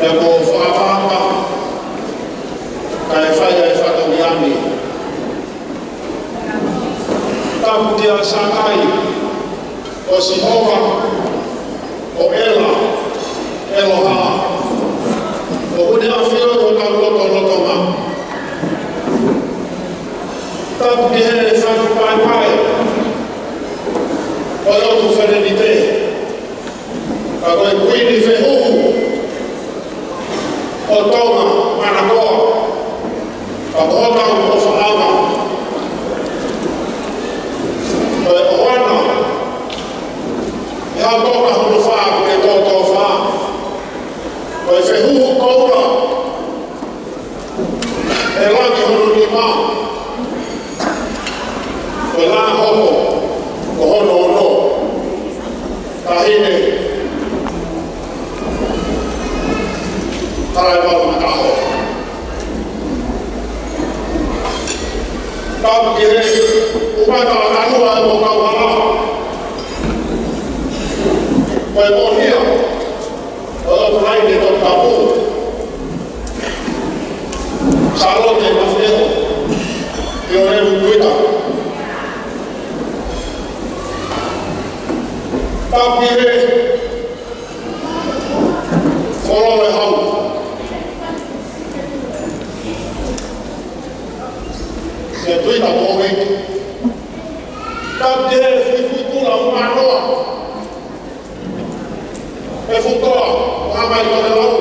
e ko whaapapa kai whai e whakamiani. Tapu te a sakai o Sihova o Ela Eloha o hune a whio o tau loto ma. Tapu te he whakupai pai o lotu whenenite ka koe kuini whehuhu o tonga manakoa ka kohotau o whaama koe oana e hau toka hulu whaa kune tōtō whaa koe whehuhu koura e langi hulu ni maa koe la hoho ko hono ono tahine tarai wau mataho. Tapu ki he upata a kanua e mo kauhara. Koe mohia o otu haine tō tapu. Salote mawheho i o reru tuita. Tapu ki he wholo e hau. Se tuita mōwi. Tapu ki he whiwhutula umanoa. E whutoa o hamai kore lau.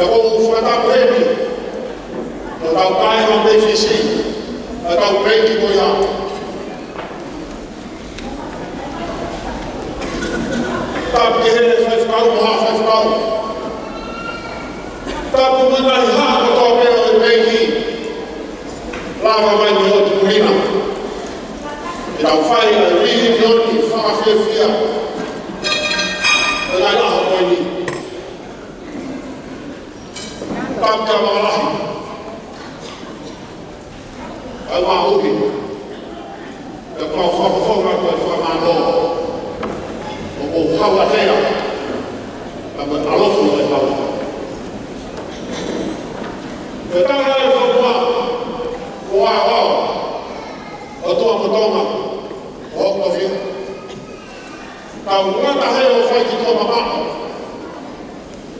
E ko whakatapu hemi. O tau kai hau PFC. E tau breiki ko ia. Tapu ki he whewhkau moha whewhkau. Tapu manahi haa ko tō pēro e breiki. Lava mai ni o tukurina. E tau whai a rihi pioni whakawhiawhia. E ngai laho koe ni. Tapu kia mawalahi. Ai mā uki. E kua whakawhonga koe whamanoa. O ko hawa tea. E koe alofu e hawa. E tanga e whakua. O wao. O tua motonga. O hoko whiu. Tau ngata hei o whai ki tō mamako.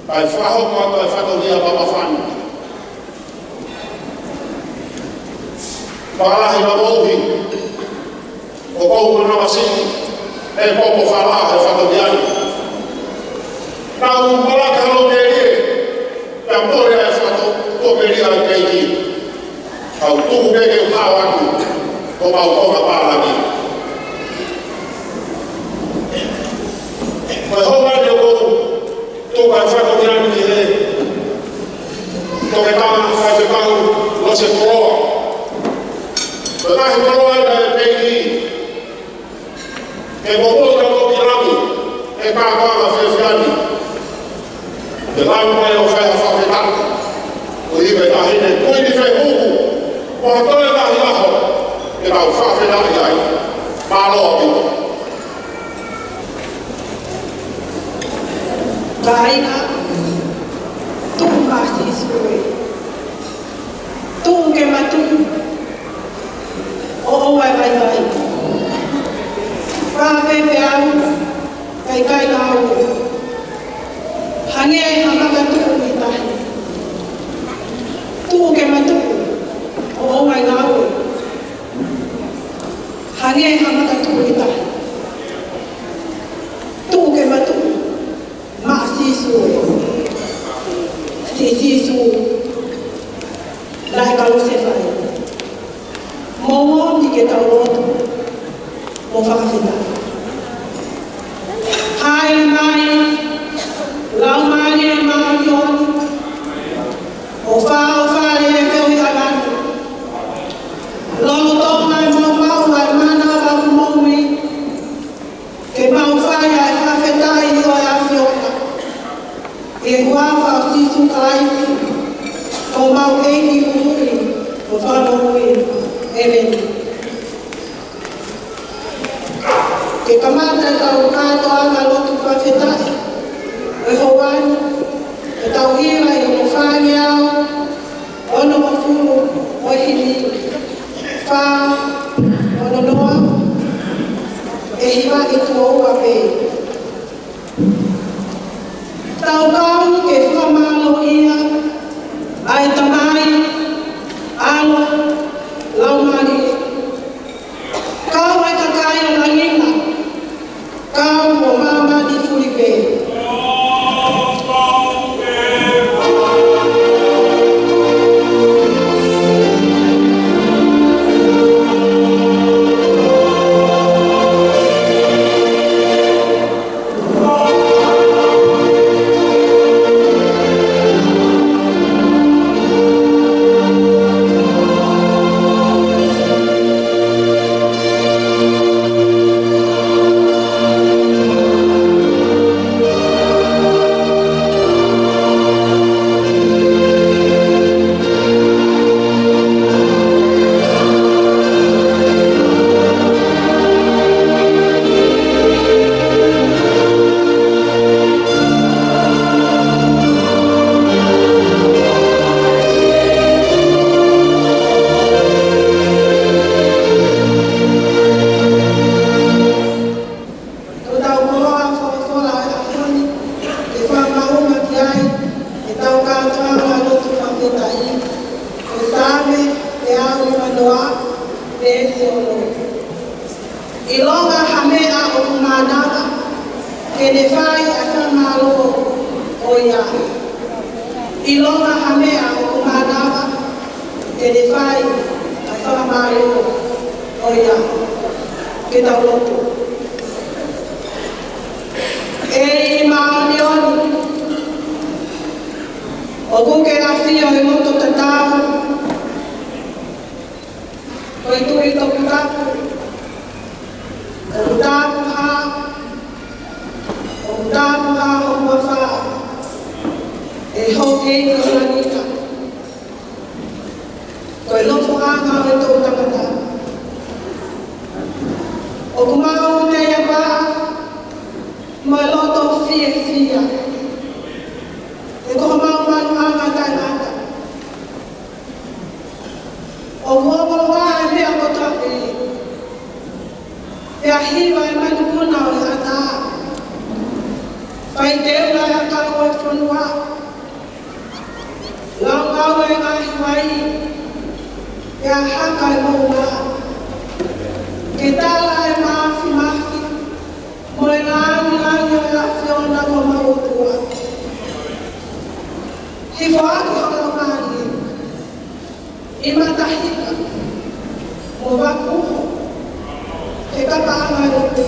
Kai whahoko ato e whakauria papa whanu. Whakalahi ma mōhi. O kou manawa siki. E popo whala e whakauriani. Tau malaka halo te rie. Pea mōre e whakauria e keiki. Tau tuhu peke u hao aku. O mau tonga pāraki. Koe hongani o kou. Tōka e whakauriani ki he. Tōke tanga whai whekau lo se koroa. Koe kahi koroa e e keiki. E mohoka o ki rami. E kākanga whewhiani. Te lau mai o whai hawhawhetaka. O iwe tahine kuini whehuhu. O hatoe tahi aho. E tau whawhetaki ai. Māloa pito. Kaina, tuku kasi isue. Tuku ke matuku. O oai vai vai. Whapepe au, kai kai au. Hange hamaka tuku i tahi. Tuku ke matuku. O oai ngau. Hange hamaka tuku i tahi. Tuku ke matuku. Ma sisu. Si sisu. Lai kalu se fai. Momo ni ke tau lotu. Mo whakawhita. Hai mai. Lau mai e mai oni. O whare e keu i aganu. Lolo tonga e mau mau ai mana lau moumi. Ke mau whai ai whawhetai i oi a whioka. E huafa o sisu kalaifi. O mau eiki ururi. O whanau e veni. Ke kamata tau katoa na lotu whawhetasi. E hauani, e tau hira i o whāngi au, ono mafuru o hini, whā, ono noa, e hiwa i tua ua pēi. Tau kau ke whamalo ia, ai tamai, alo, laumari. Kau ai kakai o langina, kau o mama di furipe. Ilonga hamea o kumananga, ke ne whai a whamalo o ia. Ilonga hamea o kumananga, ke ne whai a whamalo o ia. Ke tau loto. E i maoni oni, o kuke a whio i moto tatau, o i tui toku kapu, o tāpuha o muawha, e hokei o lanita. Koe lofo anga o tō tangata. O kumau te iapa, mo e loto fia fia. E koho mau manu anga tai mata. O muawha e mea kotape. E ahiwa e manu kuna o e ata. Whai te ula e akau e whanua. Lau au e ngahi wai. E a haka e maunga. Ke tala e maafi maafi. Mo e ngāni ngāni o e a whiona ko mautua. Hifo aki holo ngāni. I matahika. Mo wakuho. Ke kapa anga e rupi.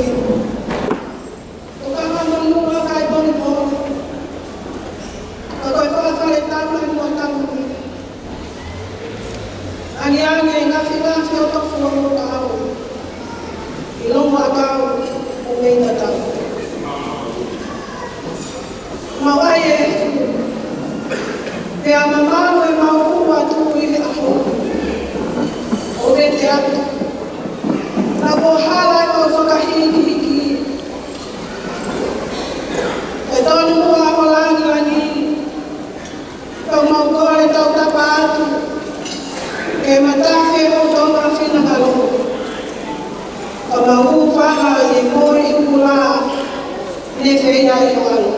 O kama monua kai boni boni. Ka koe whakawhare tamu e mua tamu. Angi angi e ngafi ngafi o tofu o mua au. I longo a kau o meina tau. Mawai e fu. Te a mamau e mau ua tu i aho. O re te atu. Na ko hala ko whakahiki hiki. E tonu mua o langi langi. Kau mau kore tau tapa atu. Ke matawhi o tonga whina kalo. Kau mau whaha e mori kula. Ne whea i o alo.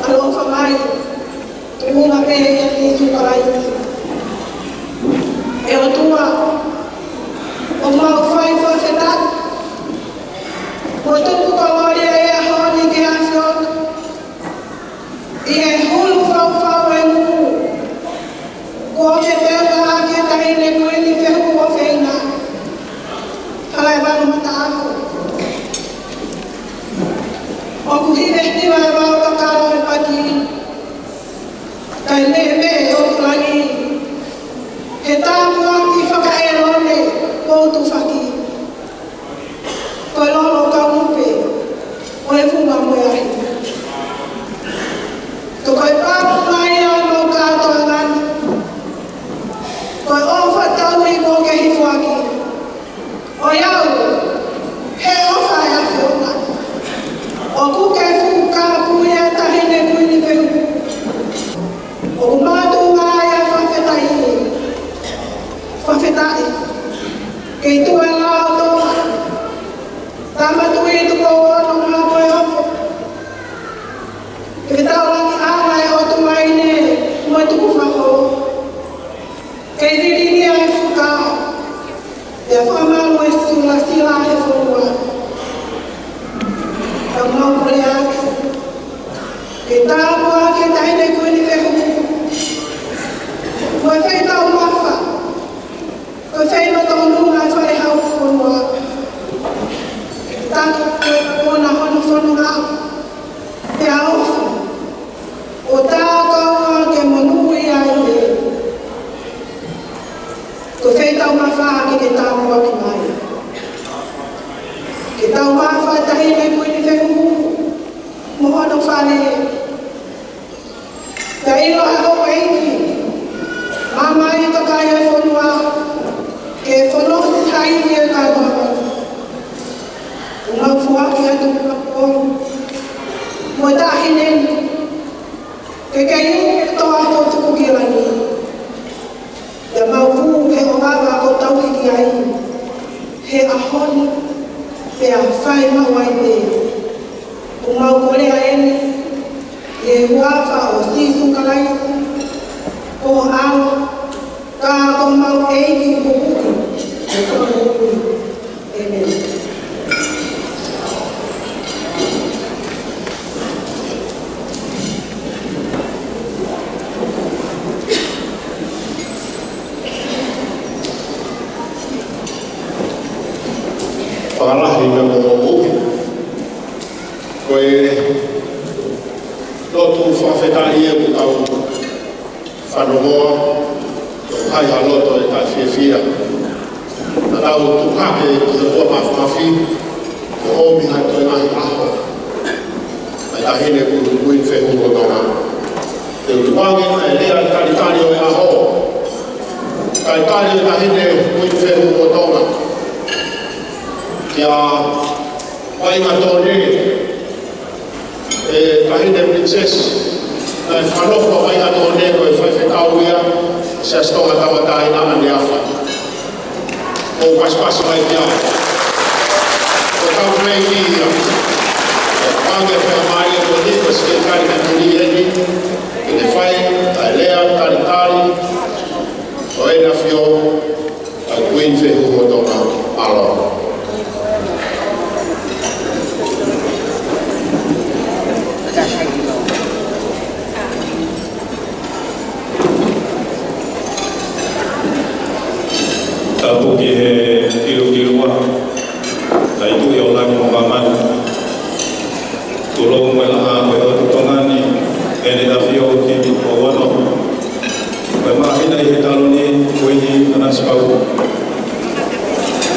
Alo o whamai. Ke munga pēhe i ati tukarai. E o tua. O mau whai whawhetat. O tuku kawaria e a honi ke a whiona. I e hulu whau e ngu. Ko me whewka a ke tahine kueni whehu o wheina. Hala e wanu mata ako. O kuhire hiwa e wau kakaro e pati. Kai me o kulangi. He tāpua ki whakaerone koutu whaki. ku ke fu ka pu ya ta hene ku ni pe o ma tu ma ya fa fetai ke tu ala to ta ma tu i tu ko no ma ko yo ke ta la ki ala o tu mai ne mo tu ku fa ko ke di ni ai fu ka ya fa ma mo su la sila e fu wa mau kuliah kita buat kita ini kuni lehu buat kita umafa buat kita tolong apa yang harus buat kita pun nak pun nak ya otak kau ke menunggu ya ini buat kita umafa kita buat kita kita umafa tahi ni kuni lehu mohon ufane dari lo ako wengi mama itu kaya fonwa ke fono hai dia kaya ngafua kia tu ko mo tahinen ke kayu to ako tu ko girani ya mau he obaba ko tau ki ai he ahon pe afai ma waide mau boleh air ye wafa o sisu kalai o au ka ko mau ei ko amen Allah hingga mengumpulkan koe lotu whawhetari e putau whanongoa hai haloto e tai whiawhia na tau tukake ki te ua mawhawhi ko omi hai toi nahi aho ai tahine kuru kuin whehungo tonga te utuangi ai lea i taritari o e aho taritari o tahine kuin whehungo tonga kia wainga tōne kahine princess na whanoko wainga tōne koe whaiwhetau ia se astonga tawatai na ane awha o paspasi mai kia o tau mei ki ia pange whea mai e ko hiko sike kari ka tuni eni i te whai ai lea taritari o ena whio ai kuin whehuho tōna alo tapu ki he tiru-tirua ta itu i o lagi mamaman tulong mo laha koe o tutongani e ne da fio ki o wano koe mahina i he taloni koe ni anaspau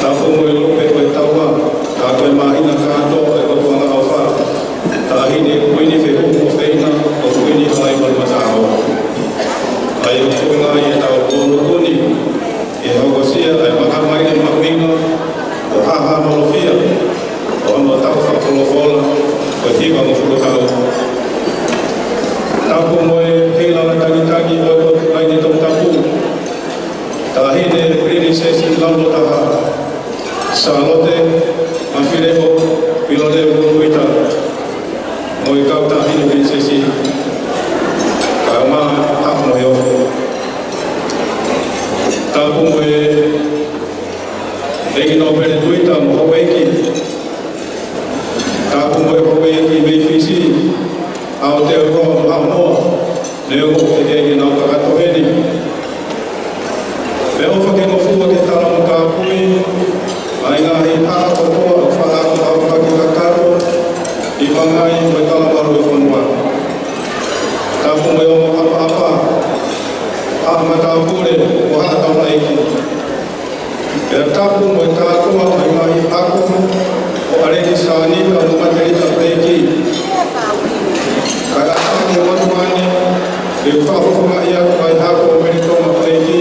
tapu mo i lupe koe taua ka koe mahina kato e o tuanga awha ta ahine koe ni whehumu o wheina o koe ni hai malmatao ai o koe ngai e tau kono kuni e hogosia ai makamai e maminga o haha malofia o ano tau whakolofola o hiwa mo fukotau tapu moe heilana tangi o e ai ni tau tapu tahine princess laulo taha salote mafireo pilole buruita moe kau tahine princess kama hapno yo tapu moe legi no pere tuita mo haweki tapu moe haweki mei fisi au te ro au no leo te kei na ka to heni leo fa ke mo fu ke tala mo ka pui ai nga hi ha ko ko fa ha ko ka ki ka karo i mangai mo tala maru e fonwa tapu moe mo apa mata pure o ha ta mai ki e tapu mo ta ko mai mai ako o are ki sani ka mo mate ri ta pe ki ka ta ko mo mani e fa ko ma ia mai ha ko me to ma pe ki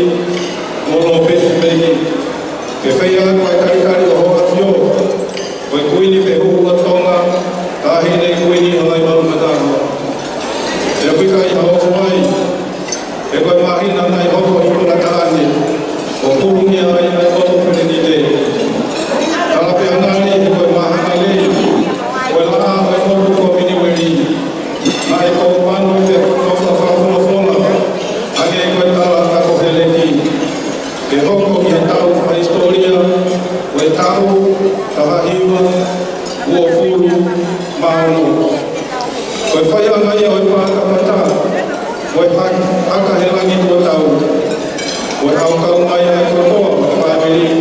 mo lo pe pe ki ke fe ia mai kari kari o ho afio o kui ni pe hu o tonga ta hi nei hoko ki he tau a historia, o e tau, tahahiwa, ua furu, maono. O e whai angai o e pākapata, o e haka he langi tua tau, o e au kau mai a kotoa o whaamiri,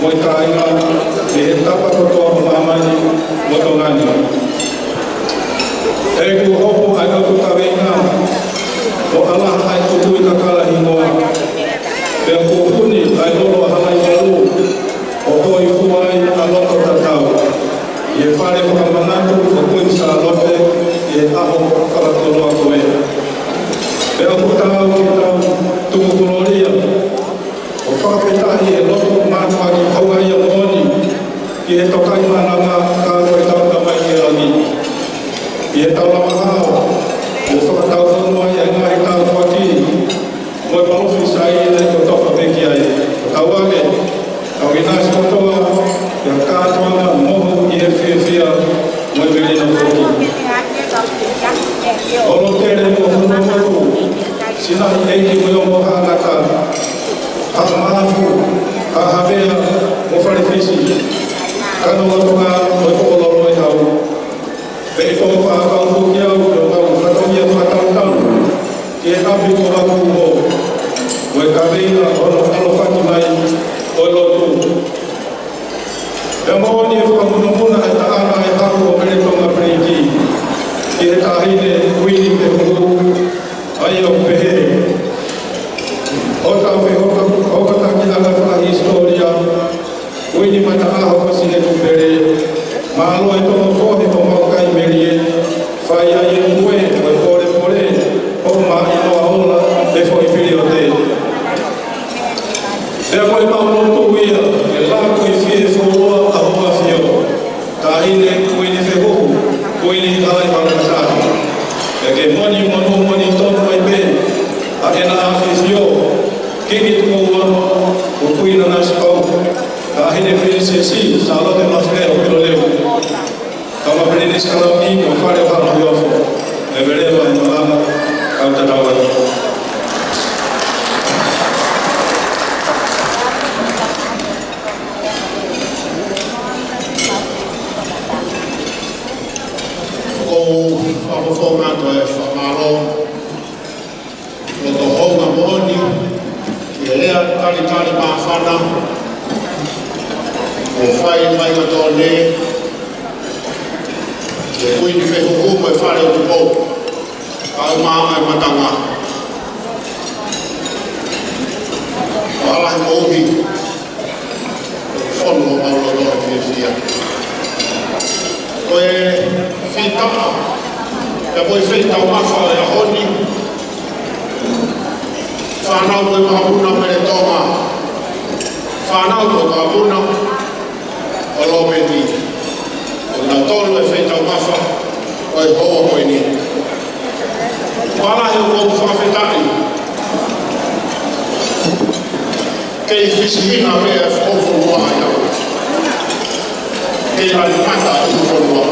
o e kāinga, e he tapa kotoa o mamani, o tongani. E ku hopo ai au kutawenga, o alaha ai kutu i kakala hingoa, e a kuhuni ai lolo a halai walu, o hoi huai a loko tatau. I e whare whakamanatu o kuinsa lote, i e aho karatoloa koe. E a kutau ki tau tumukuloria, o whakapetahi e loto mātua ki hauai a moni, ki he tokai mananga kāko e tau kamai ki rangi. I e tau lama hao, o whakatau whanua i a ngai tau whaki, mo e mauwhi sai e nei ko toka peki ai. O tau ake, tau i nāsi kotoa, i a kātoanga moho i he whiawhia, mo e merina whoki. Olo tere mo huna moru, sinahi eiki mo o hānaka, ha mahafu, ha hawea, mo wharewhisi, kano atunga mo e koloro e hau. Pei tō whākau huki au, o tau whatongia whatautau, ki e hapi ko haku mo, mo e kareina ono whaki mai o e lotu. E mōni e whamunumuna e taana e haku o Meritonga Preiki, ki e tahine kuini te hungu, ai o pehe. O tau e hokataki anga wha historia, kuini mata aho kasi he kupere, Malo e tono kohe o maukai merie, whai ai e mue o e pore pore, o maa inoa ola e fo i piri o te. Ea koe mauno tuia, e lako i fie fōroa a hoa fio, ta hine kuini whehohu, kuini ai marakatahi. E ke moni moni tono mai pe, a e na awhi fio, kini tuko wano, o kuina nasi pau, ta hine piri se si, sa lote mawhea o piro leo. Kama prini skala ni ko fare hano yofo e vereva e malama au tatawa ko ako formato e famalo lo honga moni e rea tali mafana o fai mai matone e kuini whehuhu e whare o te pō, au maa ai matanga. O alahi mōhi, e whonu o maulolo e whiawhia. Ko e whitama, e moi whitau mawha e ahoni, whanau koe mahapuna Meritonga, whanau koe mahapuna o Lopeti. Na tolu e whetau mawha o e hoa koe ni. Wala he o kou whawhetari. Kei whishihina me e whawhurua ai au. Kei rani mata e whawhurua.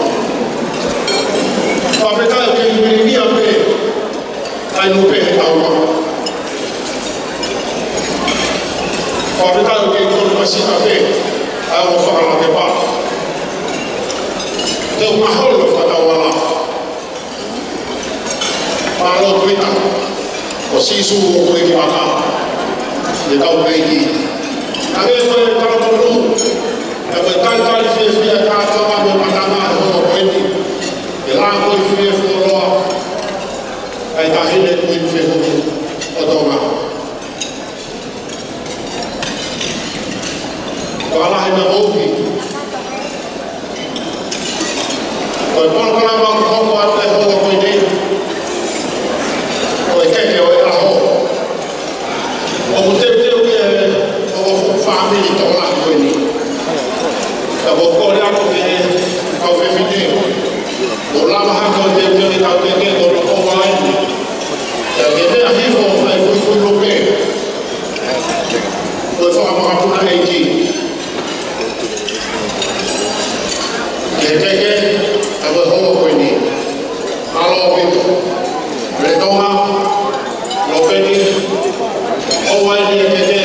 Whawhetari kei miringia me ai no pehe taua. Whawhetari kei tolu masina me ai o whakala te pā. Te o maholo whatawala. Pālo tuita, o sisu o koe ki waka, e tau peiki. Nage koe karamonu, e koe taitari whiawhia kātawa me matanga e hono koeni, e lā koe whiawhia ai tahine koe whiawhia o tonga. Ko alahe na mōki, koe polkana mau hoko atu e hoa koe nei, koe keke o e aho. O ko teo teo ki e o whaamini tō lahi koe ni. Ka o kore ako ki e kau whewhine. O lama hako teo teo ki tau teke o lo koa aini. Ka ke mea hifo ai kui kui lope. Koe whakamahapuna eiki. Ke keke e hoa koe ni. Alo pito. Meritonga, Lopeti, o waini e keke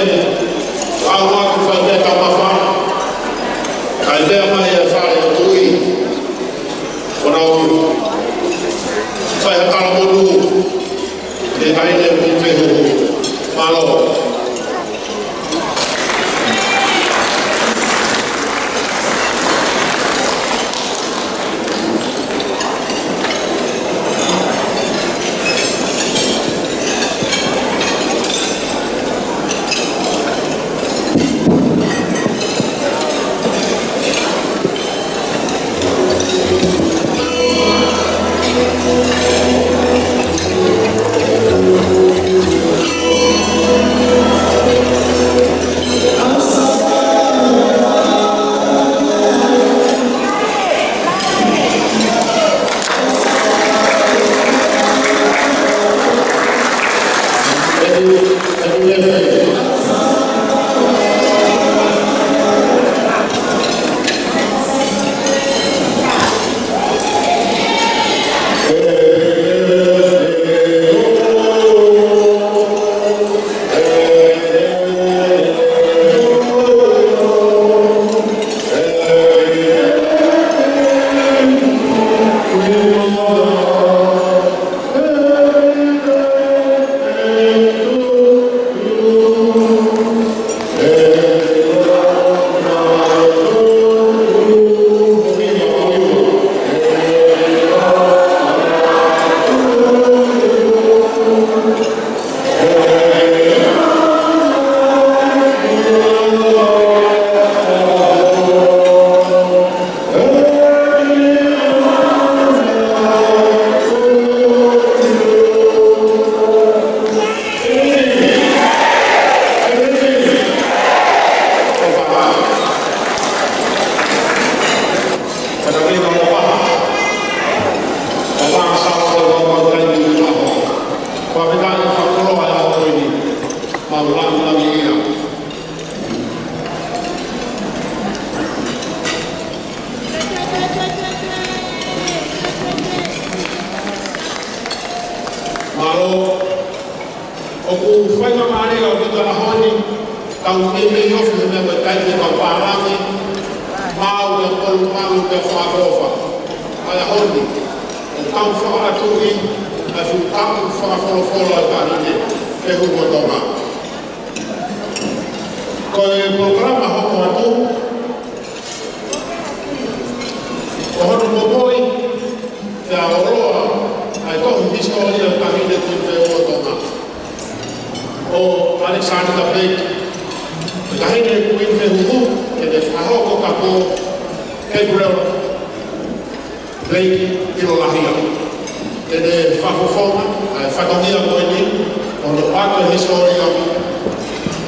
Kau kini yofu me ko kai me ko parami mau de pol mau de fa fa ala hodi kau fa tu i a fu kau fa la ta ni e ko ko toma ko e programa ho ko tu ko ho mo boy ya oro ai ko historia ta ni de ko toma o Alexander the Great Lahine kuin fehuhu kede ahoko kapo Gabriel Blake Ilolahia kede fakofona fatomia koini on the part of historia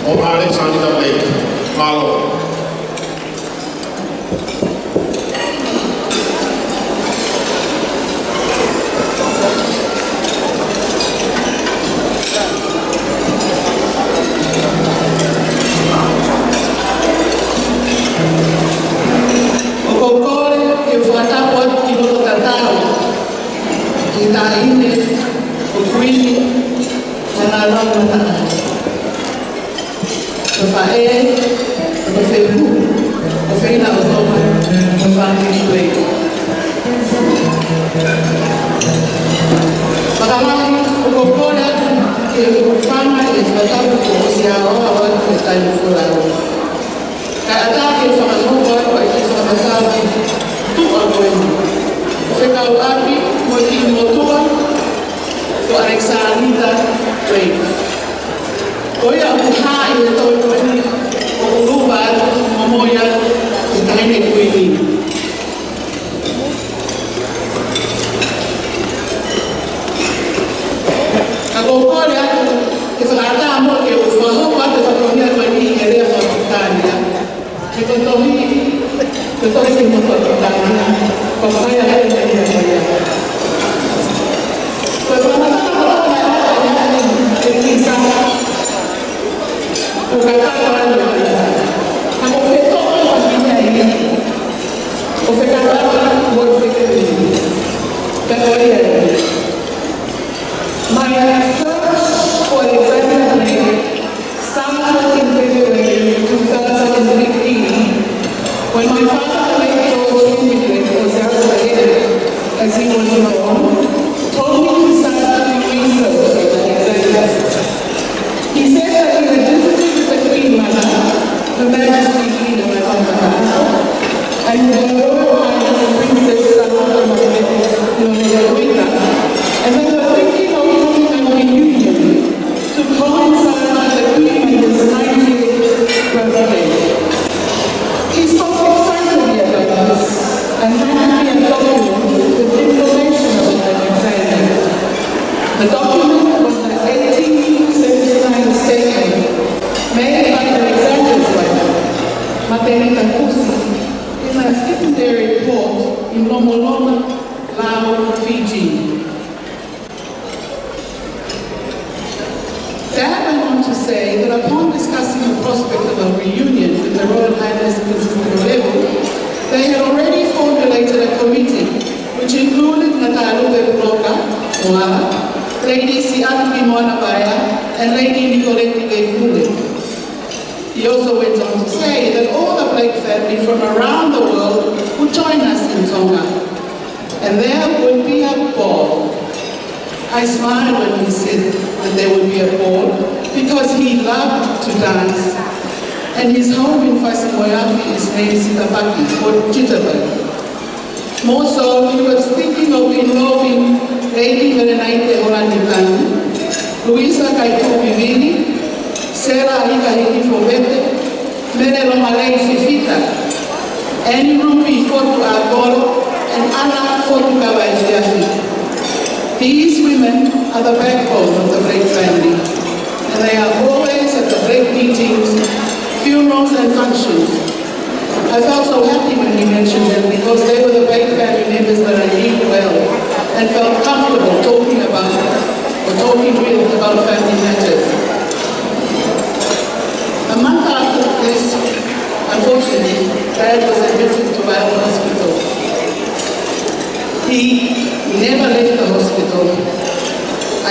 o Alexander the Great malo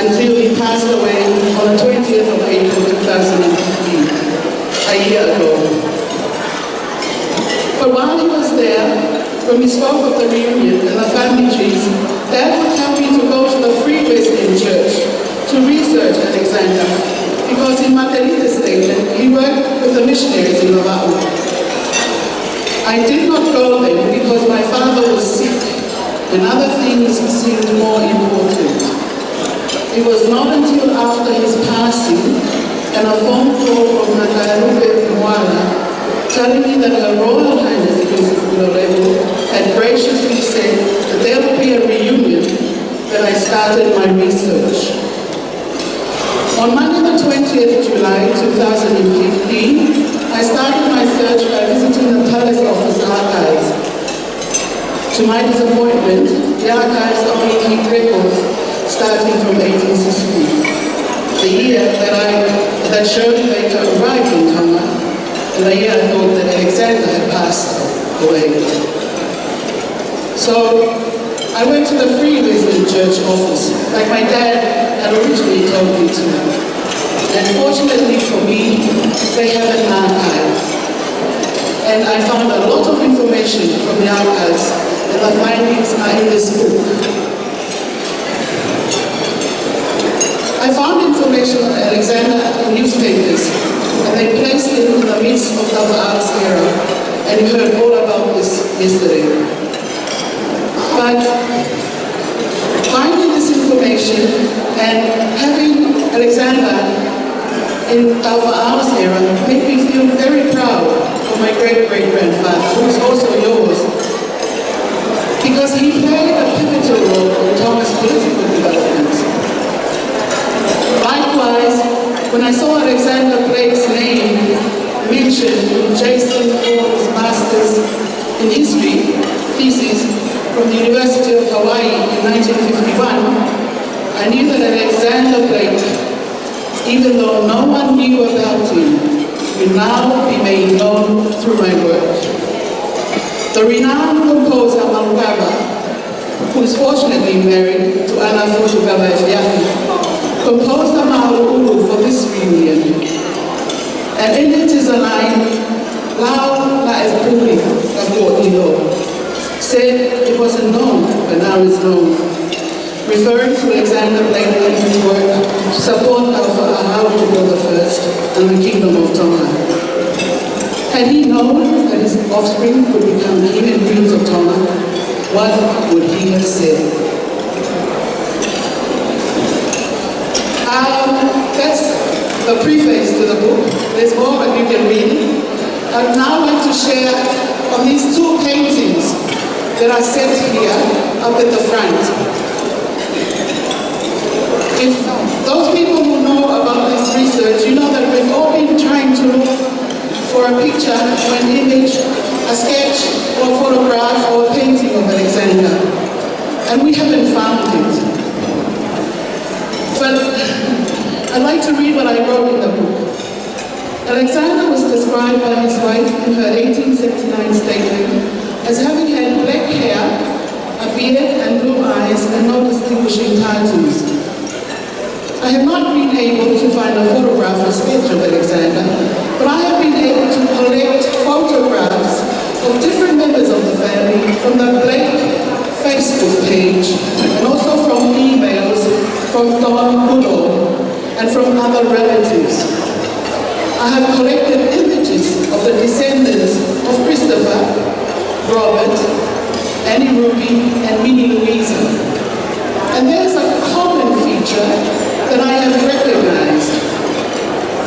until he passed away on the 20th of April 2015, a year ago. But while he was there, when we spoke of the reunion and the family trees, Dad would tell me to go to the Free Wesleyan Church to research Alexander, because in Materita Station, he worked with the missionaries in Lavau. I did not go then because my father was sick and other things seemed more important. It was not until after his passing and a phone call from Nakarupe Mwala telling me that Her Royal Highness Princess Loreto had graciously said that there would be a reunion that I started my research. On Monday the 20th of July 2015, I started my search by visiting the Palace Office archives. To my disappointment, the archives only keep records starting from 1860, the year that Shirley Baker arrived in Tonga, and the year I thought that Alexander had passed away. So I went to the Free Wesleyan Church office, like my dad had originally told me to. And fortunately for me, they have an archive. And I found a lot of information from the archives, and the findings are in this book. I found information on Alexander in newspapers, and they placed it in the midst of the arts era, and you heard all about this yesterday. But finding this information and having Alexander in Alpha Hours era made me feel very proud of my great-great-grandfather, who is also yours, because he played a pivotal role in Tonga's political development. Likewise, when I saw Alexander Blake's name mentioned in Jason Ford's Master's in History thesis from the University of Hawaii in 1951, I knew that Alexander Blake, even though no one knew about him, will now be made known through my work. The renowned composer Malukaba, who is fortunately married to Ana Futukaba Efiafi, composed the Mahaulu for this reunion. And in it is a line, Lao la Espuri Kapu'ilo, said it wasn't known, but now it's known, referring to Alexander Blake and his work to support Alpha Ahau I and the Kingdom of Tonga. Had he known that his offspring would become king and queens of Tonga, what would he have said? That's the preface to the book. There's more, but you can read it. I'd now like to share on these two paintings that are set here up at the front. If those people who know about this research, you know that we've all been trying to look for a picture or an image, a sketch or a photograph or a painting of Alexander, and we haven't found it. But I'd like to read what I wrote in the book. Alexander was described by his wife in her 1879 statement as having had black hair, a beard and blue eyes, and no distinguishing tattoos. I have not been able to find a photograph or sketch of Alexander, but I have been able to collect photographs of different members of the family from the Blake Facebook page, and also from emails from Don Kudo and from other relatives. I have collected images of the descendants of Christopher, Robert, Annie Ruby, and Minnie Louisa. And there's a common feature that I have recognized.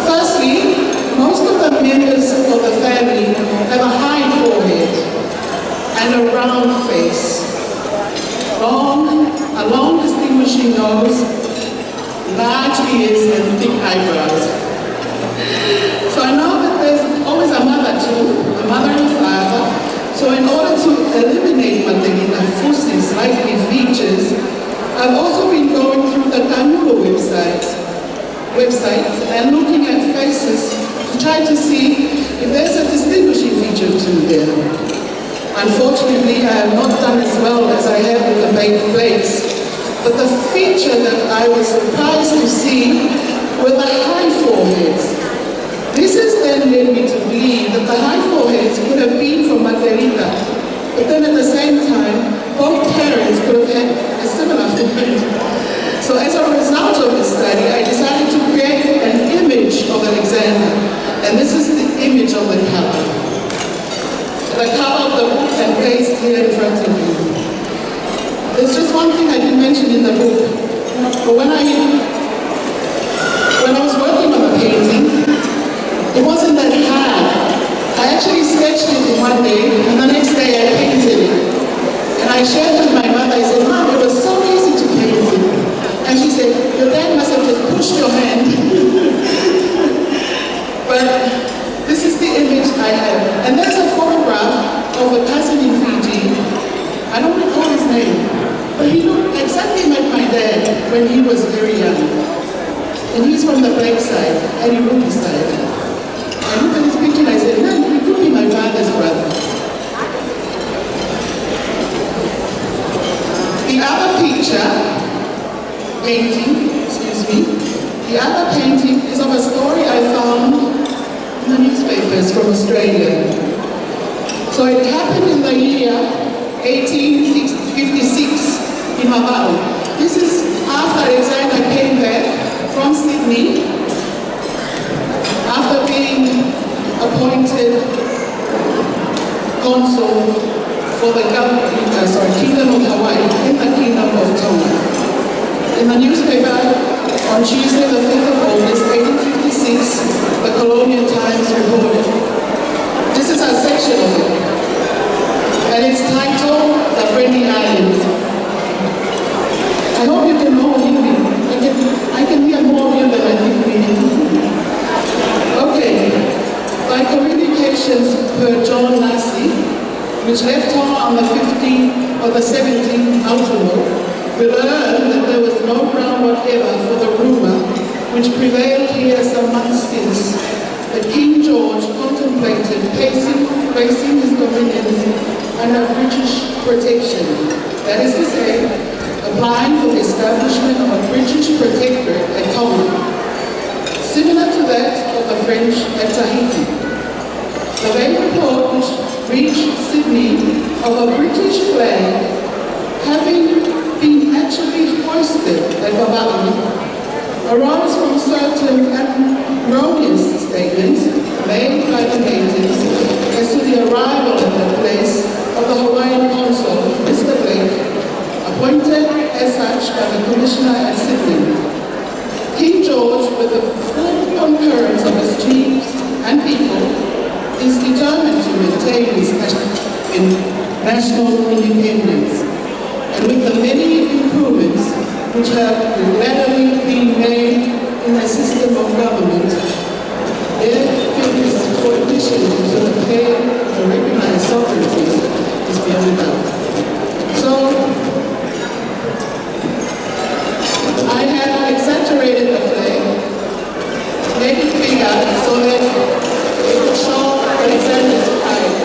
Firstly, most of the members of the family have a high forehead and a round face, a long distinguishing nose, large ears, and thick eyebrows. So I know that there's always a mother too, a mother and father. So in order to eliminate Mategina Fusi's likely features, I've also been going through the Tanulo websites and looking at faces to try to see if there's a distinguishing feature to them. Unfortunately, I have not done as well as I have with the baked plates, but the feature that I was surprised to see were the high foreheads. This has then led me to believe that the high foreheads could have been from Margarita, but then at the same time, both parents could have had a similar forehead. So as a result of this study, I decided to create an image of Alexander, and this is the image of the cover. The cover of the book and placed here in front of you. There's just one thing I didn't mention in the book, but when I was working on the painting, it wasn't that hard. I actually sketched it in one day, and the next day I painted it. And I shared with my mother, I said, Mom, it was so easy to paint it. And she said, your dad must have just pushed your hand. But this is the image I have. And there's a photograph of a cousin in Fiji. I don't recall his name, but he looked exactly like my dad when he was very young. And he's from the Black side, Ariruki side. I looked at his picture and I said, man, he could be my father's brother. The other painting is of a story I found in the newspapers from Australia. So it happened in the year 1856 in Mabau. This is after Alexander came back from Sydney after being appointed consul for the Kingdom of Hawaii in the Kingdom of Tonga. In the newspaper on Tuesday the 5th of August 1856, the Colonial Times reported. This is a section of it, and it's titled The Friendly Islands. I hope you can all hear me. I can hear more of you than I think we need. Okay, by communications per John Lassie, which left Tonga on the 15th or the 17th Aotearoa, we learned that there was no ground whatever for the rumor which prevailed here some months since, that King George contemplated placing his dominions under British protection. That is to say, applying for the establishment of a British protectorate at Tonga, similar to that of the French at Tahiti. The main report which reached Sydney of a British flag having been actually hoisted at Babau arose from certain erroneous statements made by the natives as to the arrival at the place of the Hawaiian consul, Mr. Blake, appointed as such by the Commissioner at Sydney. King George, with the full concurrence of his chiefs and people, is determined to maintain his national independence. And with the many improvements which have gradually been made in the system of government, their fitness for addition to the paid or recognized sovereignty is beyond doubt. So, I have exaggerated the flag, made it bigger so that it would show Alexander's pride.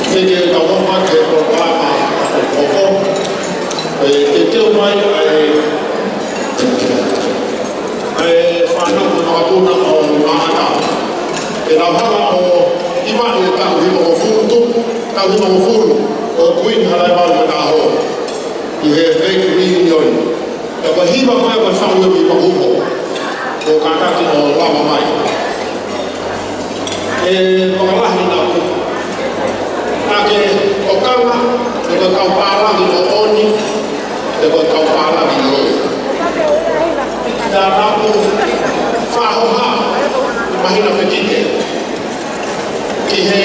Thank you. te teo mai whanau no atuna o maana. E nau hanga o imani e tau hima o furu tau hima o furu o Queen halai mau me nā ho. I he great reunion. E kwa hima mai kwa whau e mi mahuho o kakati o lama mai. E whakalahi nā ku. Ake o kanga, e kwa kau pārangi o oni, e kwa kau pārangi o oi. Nā nāku whahoha mahina whetike. Ki he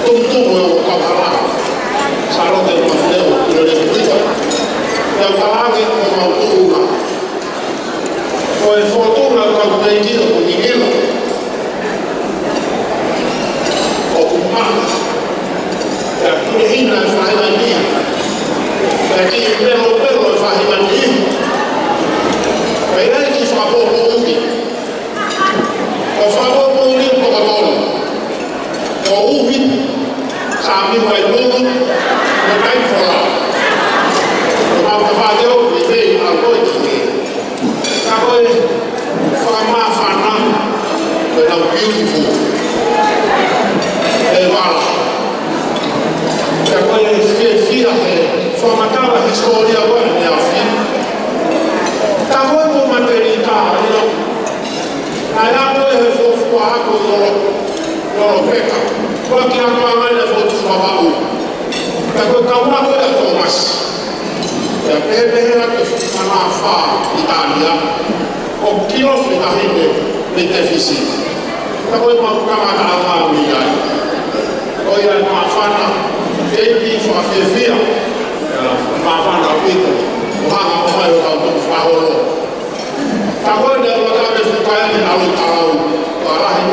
tumtumu e o kauhara. Sarote o mawhileo i re kuiwa. E o kalangi o mautuuna. O e whotuuna o kau teitio o ngingilo. O kumana. E a kune hina e whahina nia. E a ki pelo e whahina nia. Pei rei ki whapopo uki. O whapopo uri o kokotoro. O uhi, sa mi mai mungu, me kai whora. O mau ka whadeo, me vei a koi ki me. Ka koe, whakama whana, me nau beautiful. E wala. Ka koe, fia he, whamatara historia koe, me a fia. Ka koe mo materi ka hana. Ai a koe he fofua ako yoro peka. Koe ki ako angai le fotu wawau. Ka koe kauna koe a Thomas. Ka pehe ake whana wha Italia. O kilo whina hine me te fisi. Ka koe maukama ka anga mi ai. Koe ai maa whana keiti whawhiawhia. Maa whana pita. O hanga o mai o kau tuku whahoro. Ka koe ne waka me whukai ni alu tarau o arahi.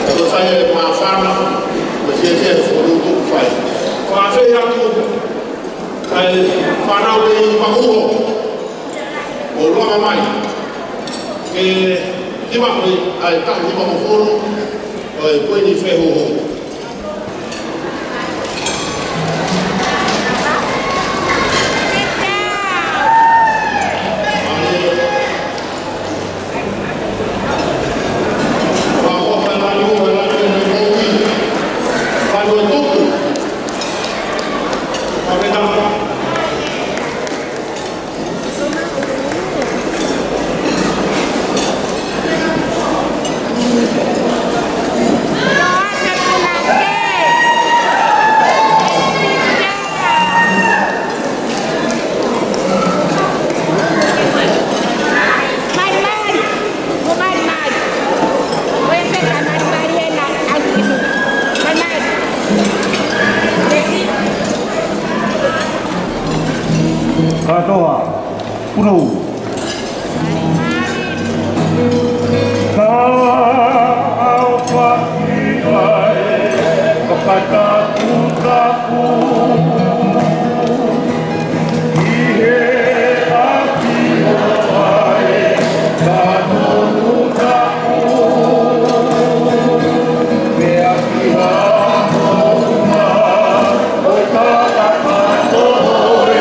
Ka koe whai e maa whana me whiawhia e whoru tuku whai. Ko a whai atu kai whanau e i mahuho o lama mai. Ke hima koe ai tahi hima o whoru o e koe ni whehoho. Katoa, puro. Kau pakai, kata putraku. Ihe api oai, kata putraku. Beapi hamoma, kata katoe.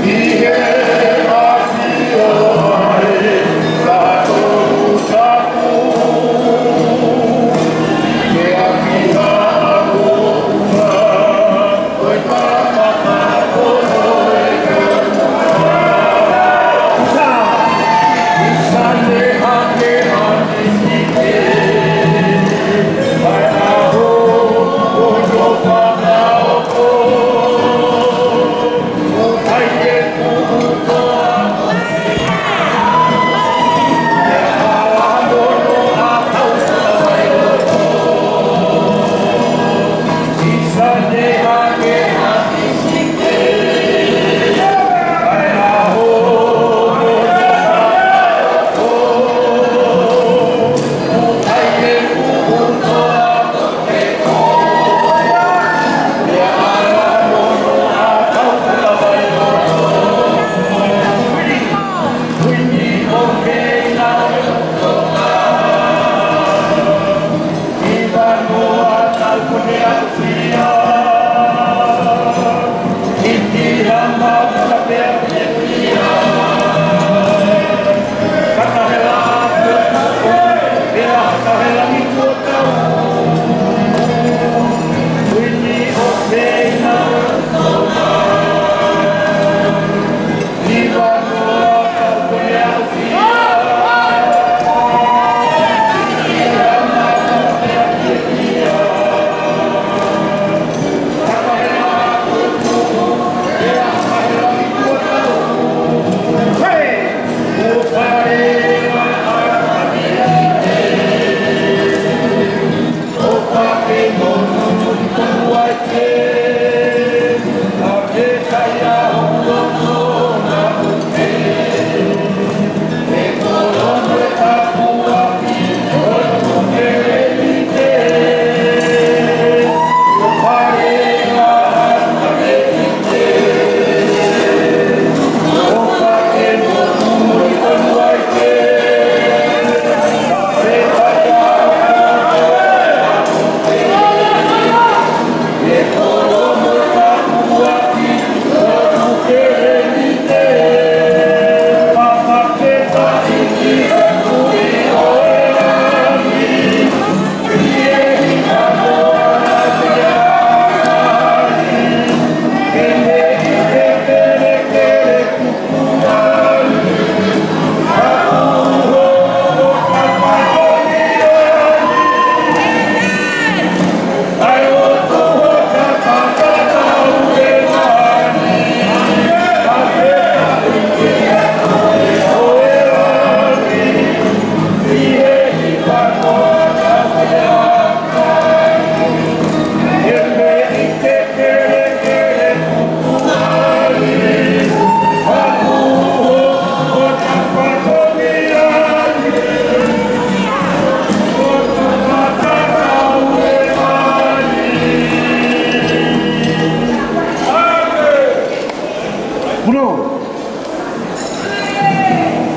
He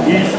Bye.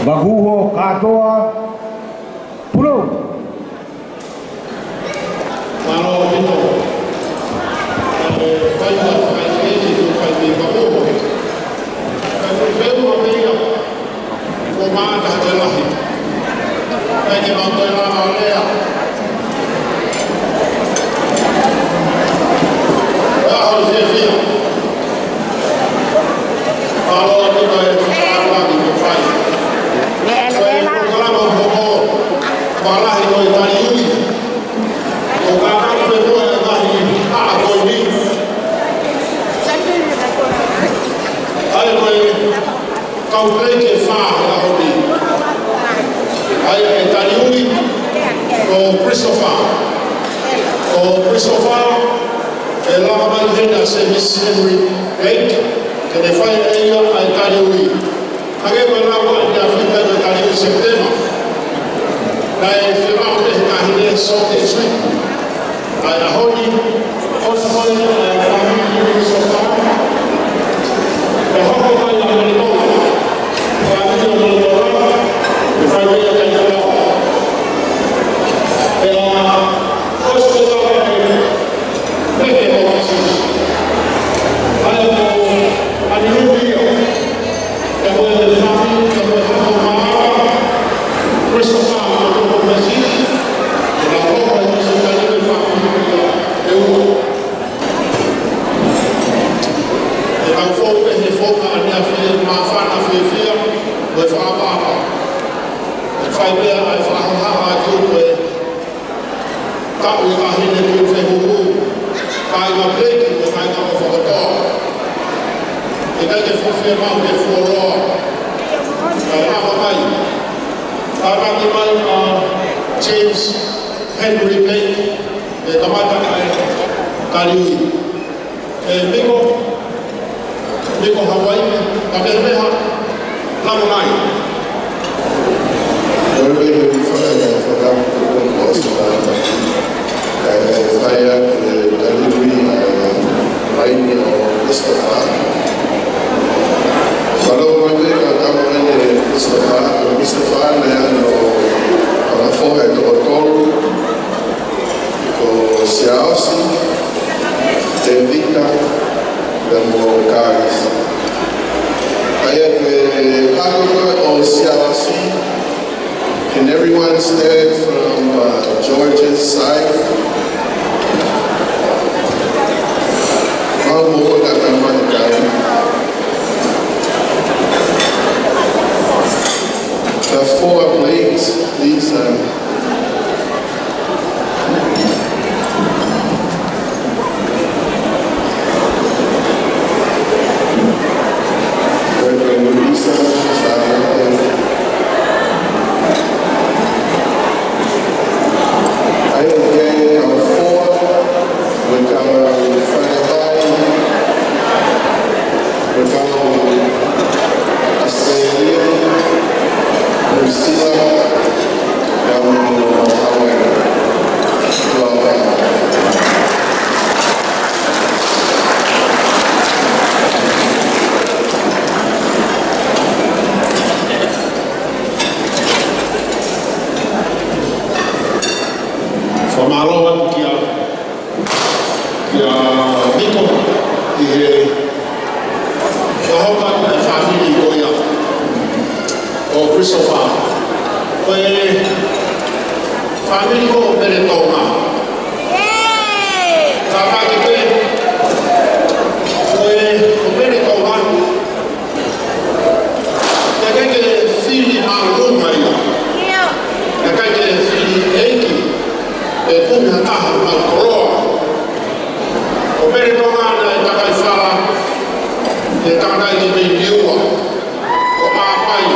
Baguho katoa pulo. Mano Pito. Vai fazer baguho. Vai uma meia. Comanda de lá. Vai que não tem lá na aldeia. Ah, o Zefinho. Alô, Pito, Wallahi ko itali yuli o kaka ko ko ngahi a ko ni ai ko ka upleke fa la hodi ai itali yuli o Christopher e la malvena se Miss Henry Blake che ne fa io a itali yuli age ko la ko da Africa de itali yuli septembre. Dai firmao de kahine sote sui. Ai ahoni osmoi family sofa. Hoko mai ni no. Family ni no. Family ni no. Osko ne office. Ai anilio. E poi le famiglie che possono Christopher James Henry Blake, Kamata Kaliui, Miko Hawaii, Kamehameha, Lamonai. Can everyone stand from George's side? The 4 plates, please. o Christopher. Oe family ko pere tonga. Tama ke oe pere tonga. Ya ke fili maluma ya. Ya ke fili eki e kumi hata malkoroa. O pere tonga na takai fala e takai ki me niua. O apai.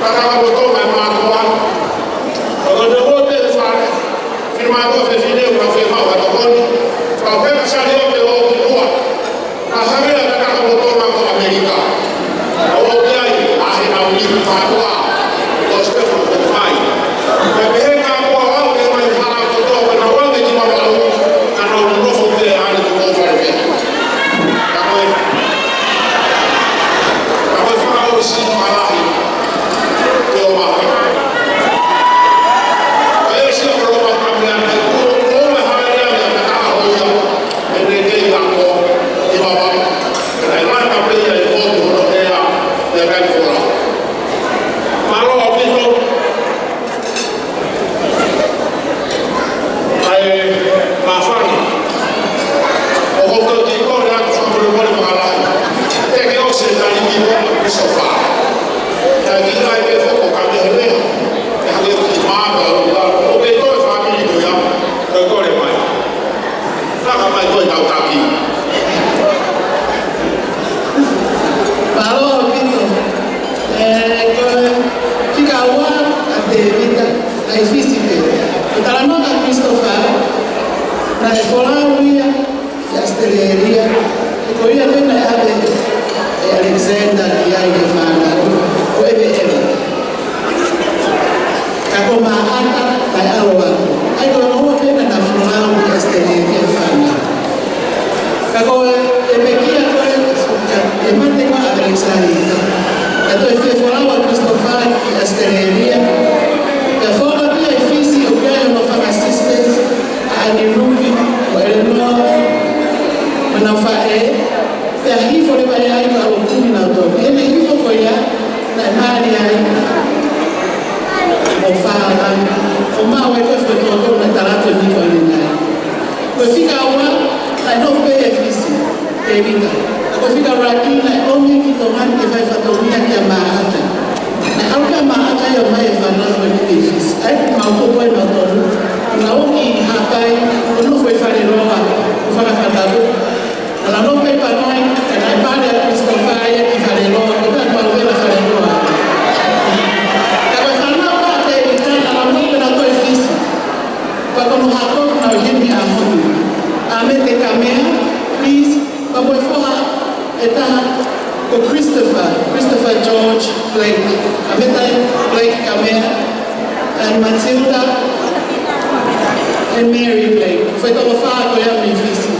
Para kama iko itautaki. Malo Pito, fica a vida a efficiência. Então a nova Christopher na escola via a esteleria e corria bem na ave Alexander que aí que fala o EBM. Kako mahata na awa ai ko no bem na flora a esteleria fala. Kako ebekia ko e mantengo a Alexander. Então eu falava a Christopher que a esteleria que fora via efficiência o que eu não faço assistência a Nirubi o Eleanor Manafae ya hivyo ni bali ai kwa ukumi na utoke ile hivyo kwa ya na mali ai ofala oma wewe kwa toto na talato ni kwa nini kwa fika wa na no pay efisi evita kwa fika radi na only kitomani ke vai fatomia kia maata na alka maata ya mai fana kwa ni efisi ai mambo kwa na toto na uki hapai no foi fare roba ufana fadado la non per noi che dai padre a Christopher e fare loro per quando la fare loro che questa non parte di tanta la non per la tua fissa quando non ha fatto una gente a mondo a mette camera please ma poi fuori e da con Christopher George Blake a mette Blake camera e Matilda e Mary Blake foi tutto fatto con la mia fissa.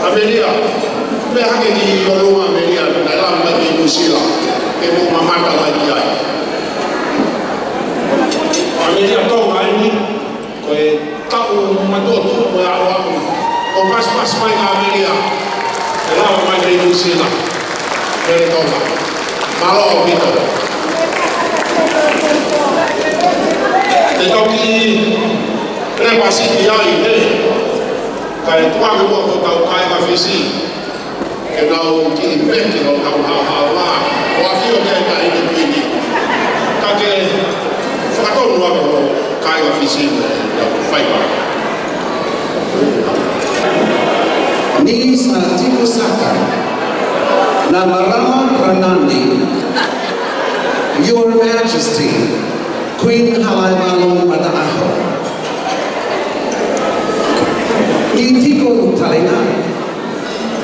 Amelia, me hake ni yolo Amelia, na lamba ni musila, ke mo mamata lagi ai. Amelia tau ai ko e tau matoto mo awa o pas mai Amelia. E lava mai ni musila. Ke tau. Malo Pito. Te toki repasi ki ai kai tua ke mo tau kai ka fisi e nau ki impeki no ha o afio ke kai ni pini ka ke fato no kai ka fisi no fai pa ni sa tiko saka na marama ranandi Your Majesty Queen Halaimalu Madaaho Itiko Talina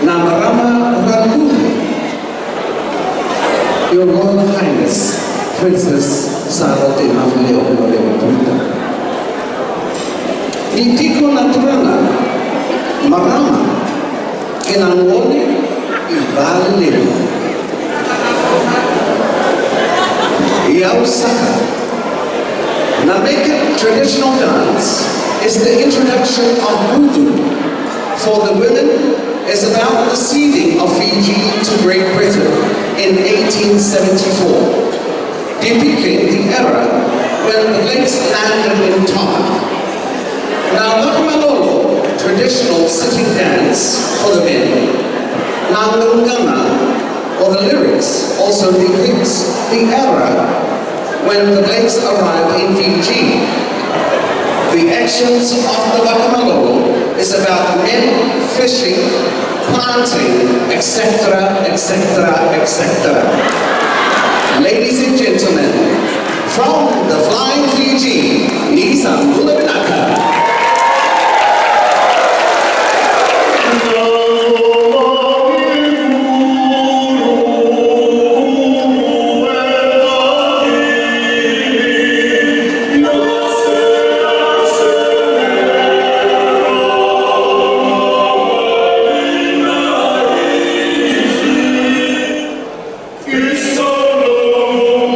Namarama Rakuni Your Royal Highness Princess Sarote Mafaleo Puta Itiko Naturana Marama Enangone Ibale Leo Yausaka Nameka traditional dance is the introduction of voodoo for the women is about the ceding of Fiji to Great Britain in 1874, depicting the era when the Blakes landed in Tonga. Now Lakamalolo, traditional sitting dance for the men, Nangungana, or the lyrics, also depicts the era when the Blakes arrived in Fiji. The actions of the Wakamalolo is about men fishing, planting, etc., etc., etc. Ladies and gentlemen, from the Flying Fiji, Nisa Mulabinaka. It's so long.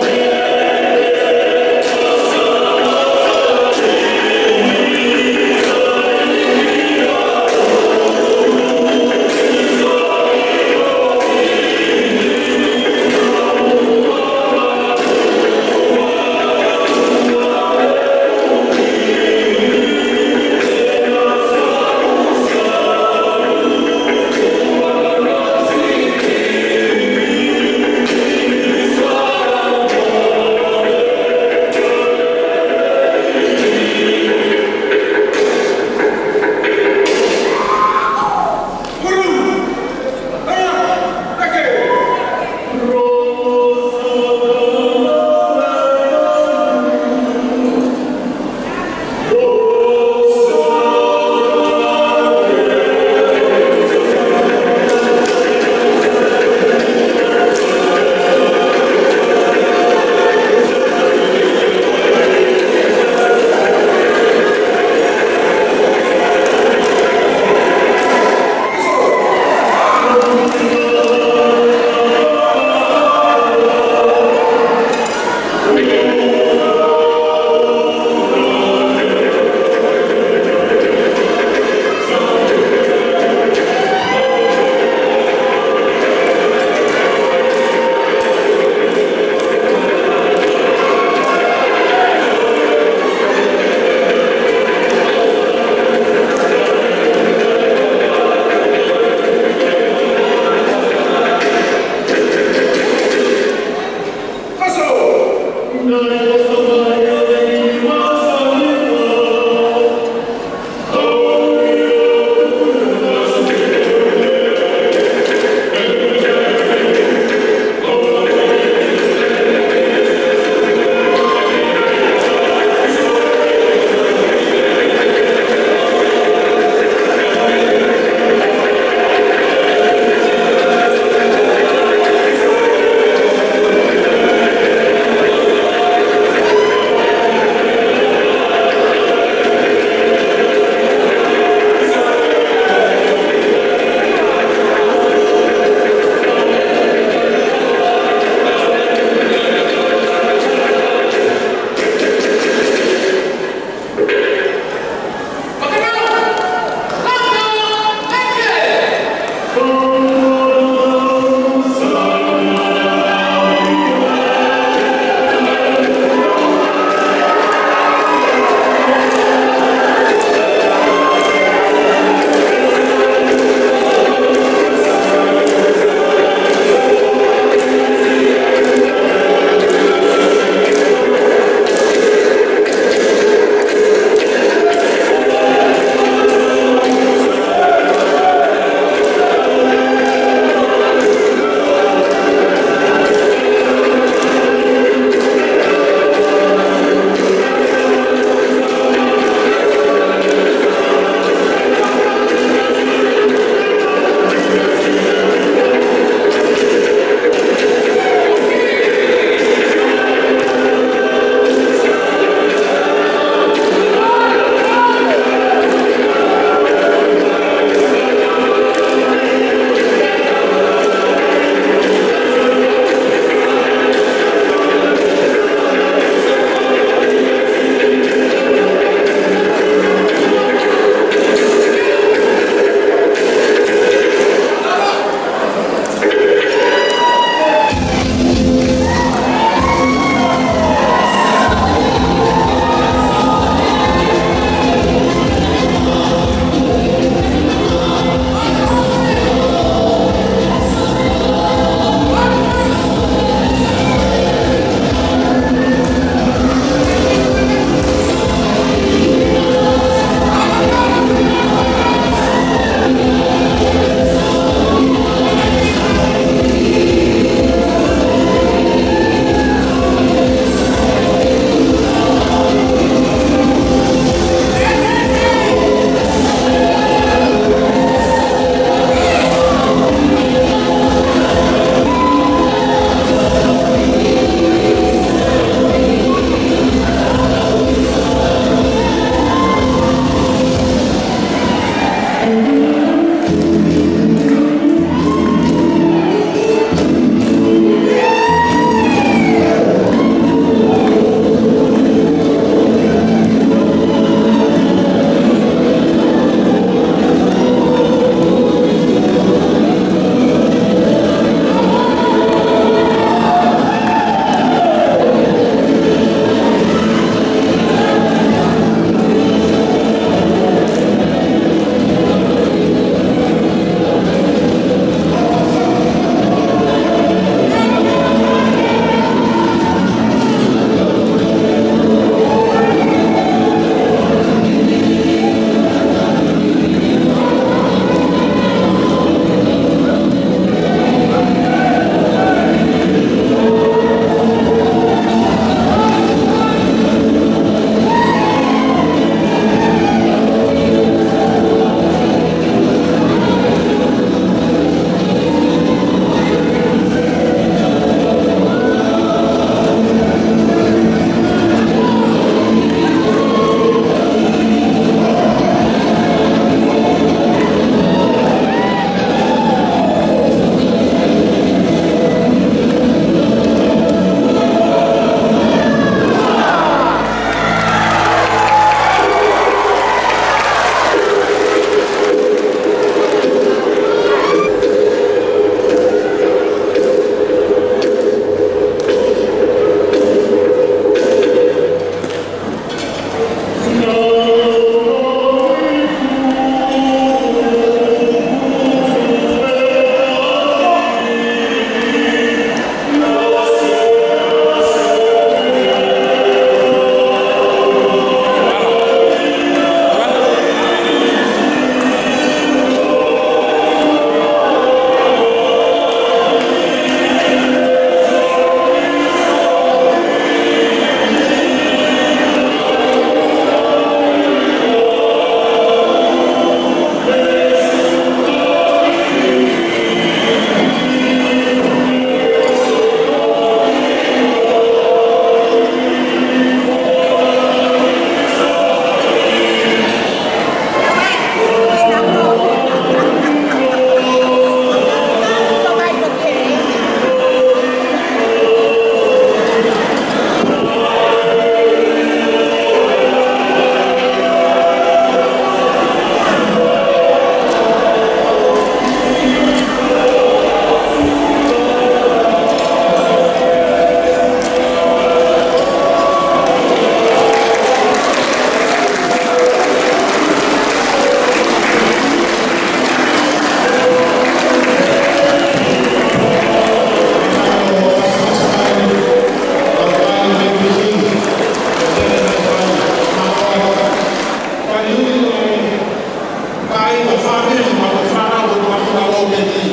kai wa family ma ko fara ko ma ko la o beti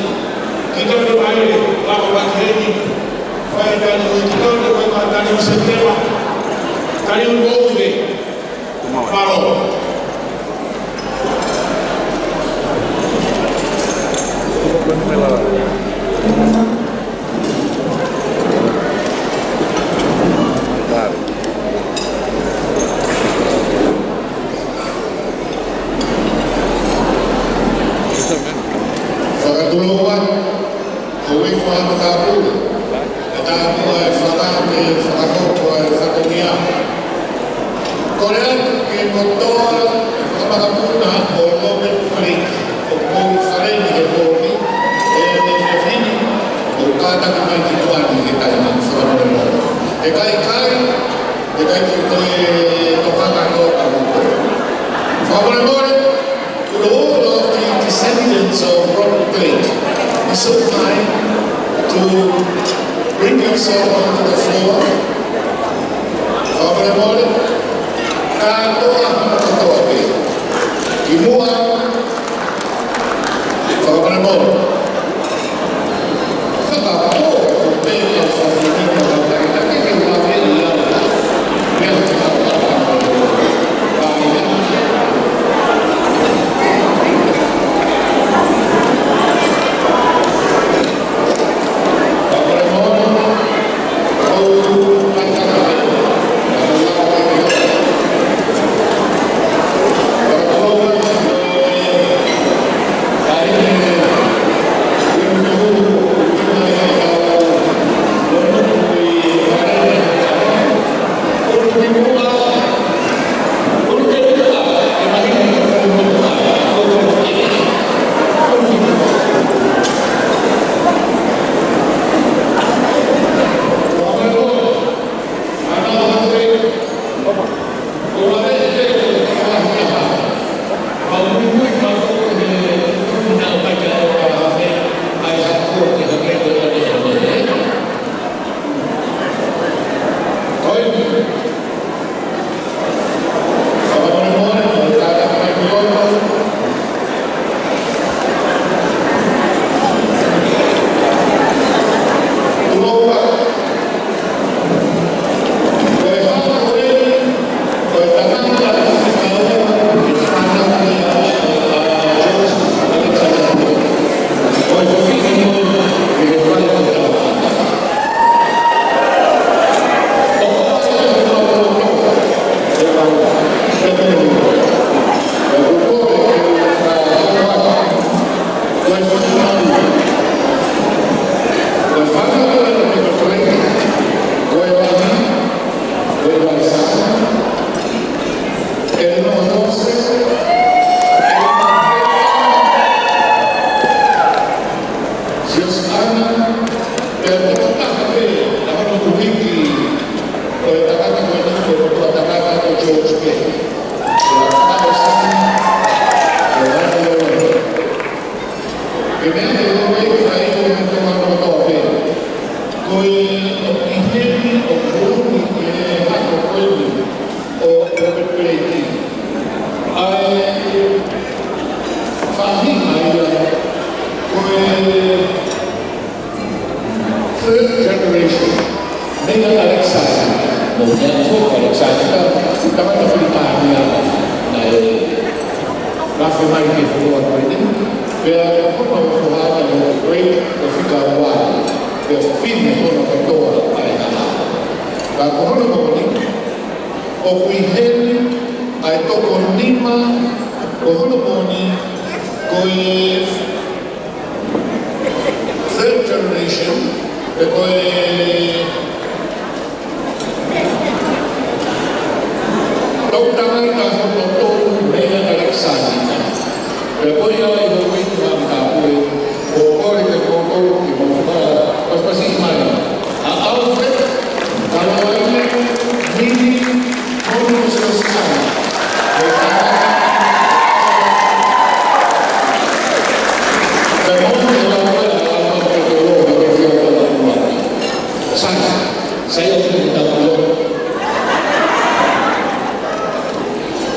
kita do aire la ko ba keni fa da ni kita do ko ma da ni se tema kali ngo uve paro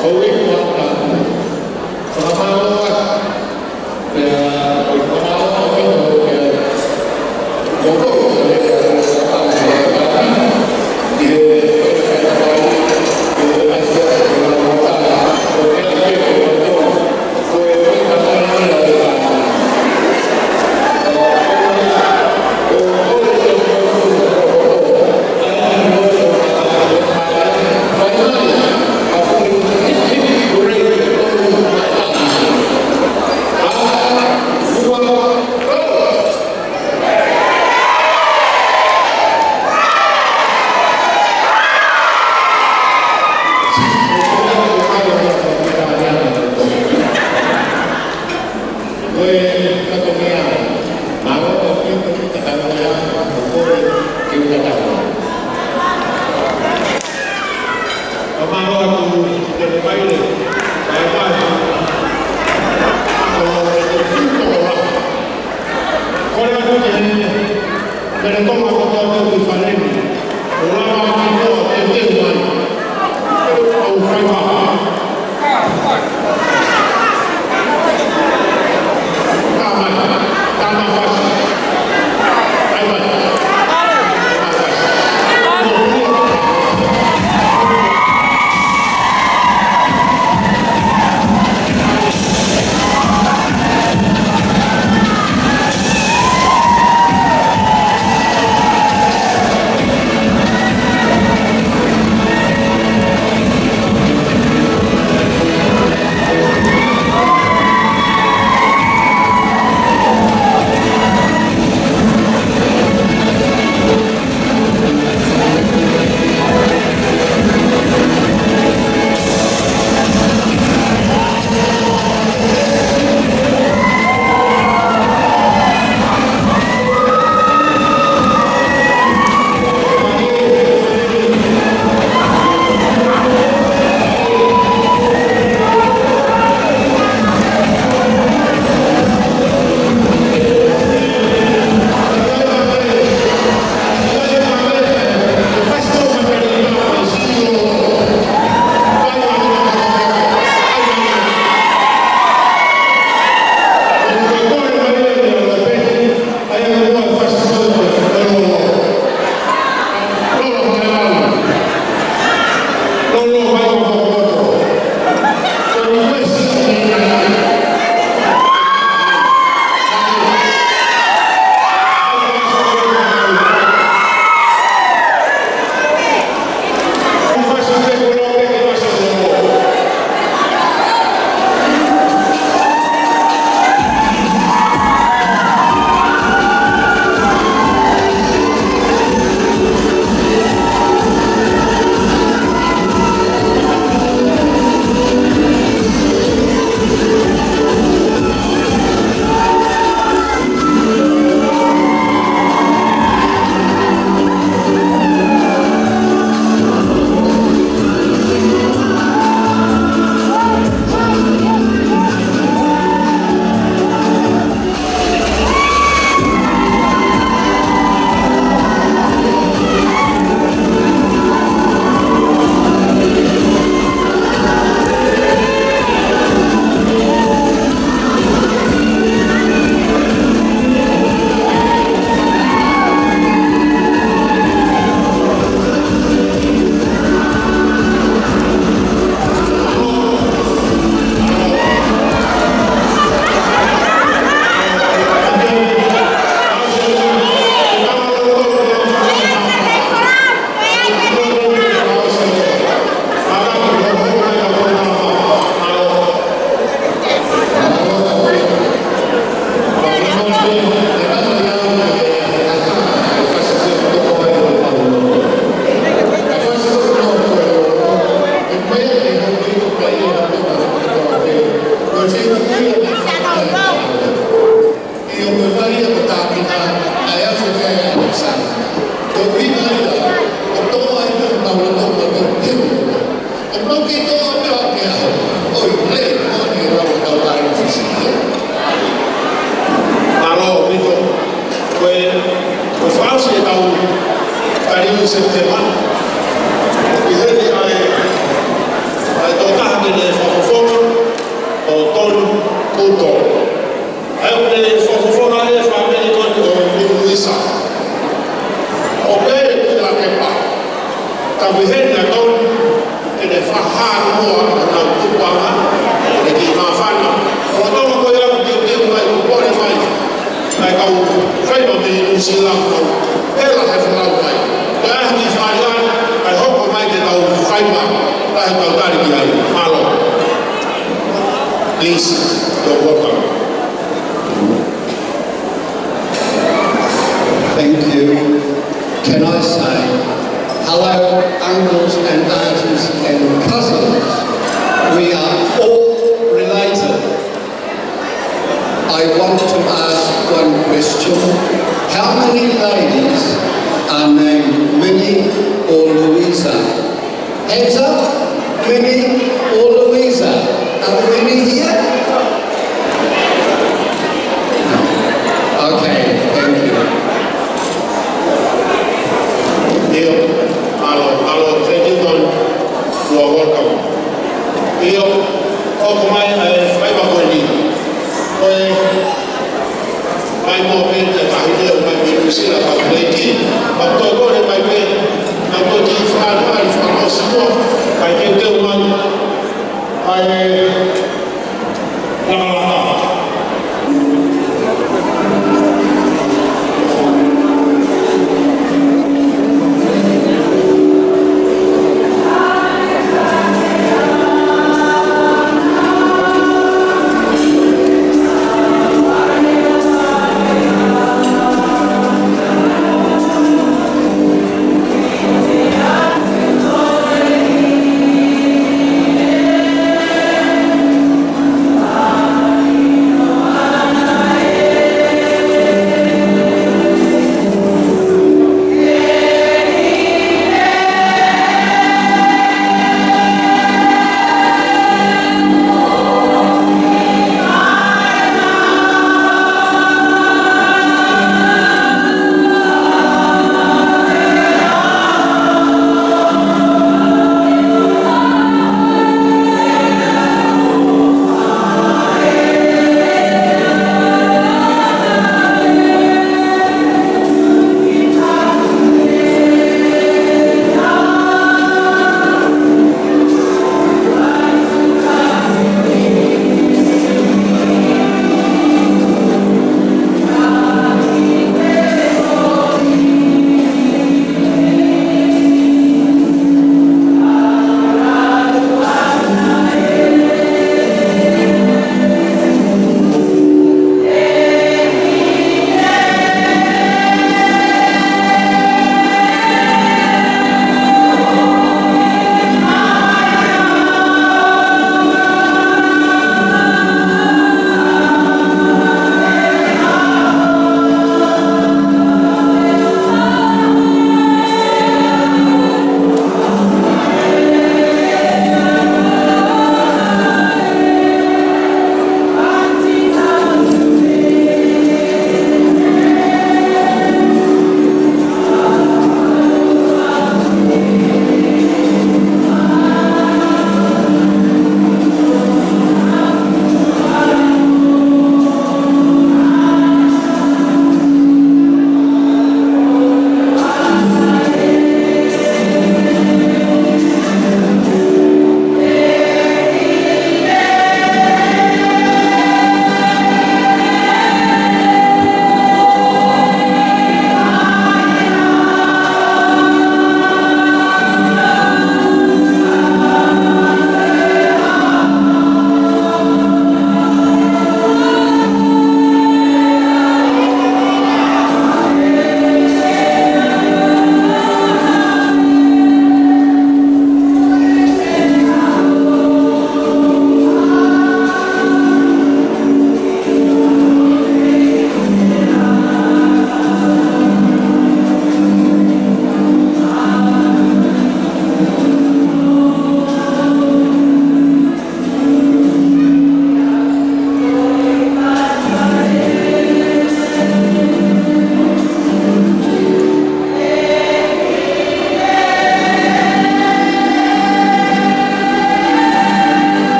Hoy Please, you're welcome. Thank you. Can I say, hello, uncles and aunties and cousins. We are all related. I Hands up, Minnie or Louisa. Are Minnie here? No. Okay, thank you. Io, allora, Trenton, you are welcome. Io, ormai fai bagoni. Poi, mai momento, mai così la facilità. Ma poi mai bene, ma poi ti fa lo scuola, hai che te un hai la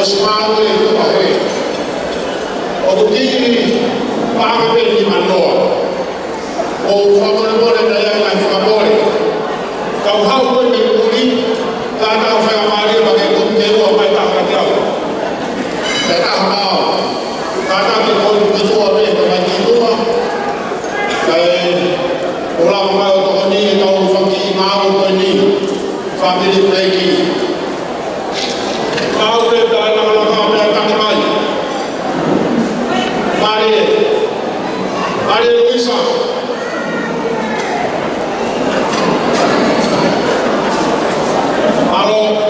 simao e to pahe o kutini pa pe ni manoa o famole mole na ya na famole ka hau ko ni kuri ka ta fa mari ba ke ko te o mai ta ka dia ta ta ma ka ta ke ko ni to be ka ma ni to ora ma o to ni ka o fa ki ma o ko ni family breaking Aure da na na ka me ka mai Maria Luisa Alô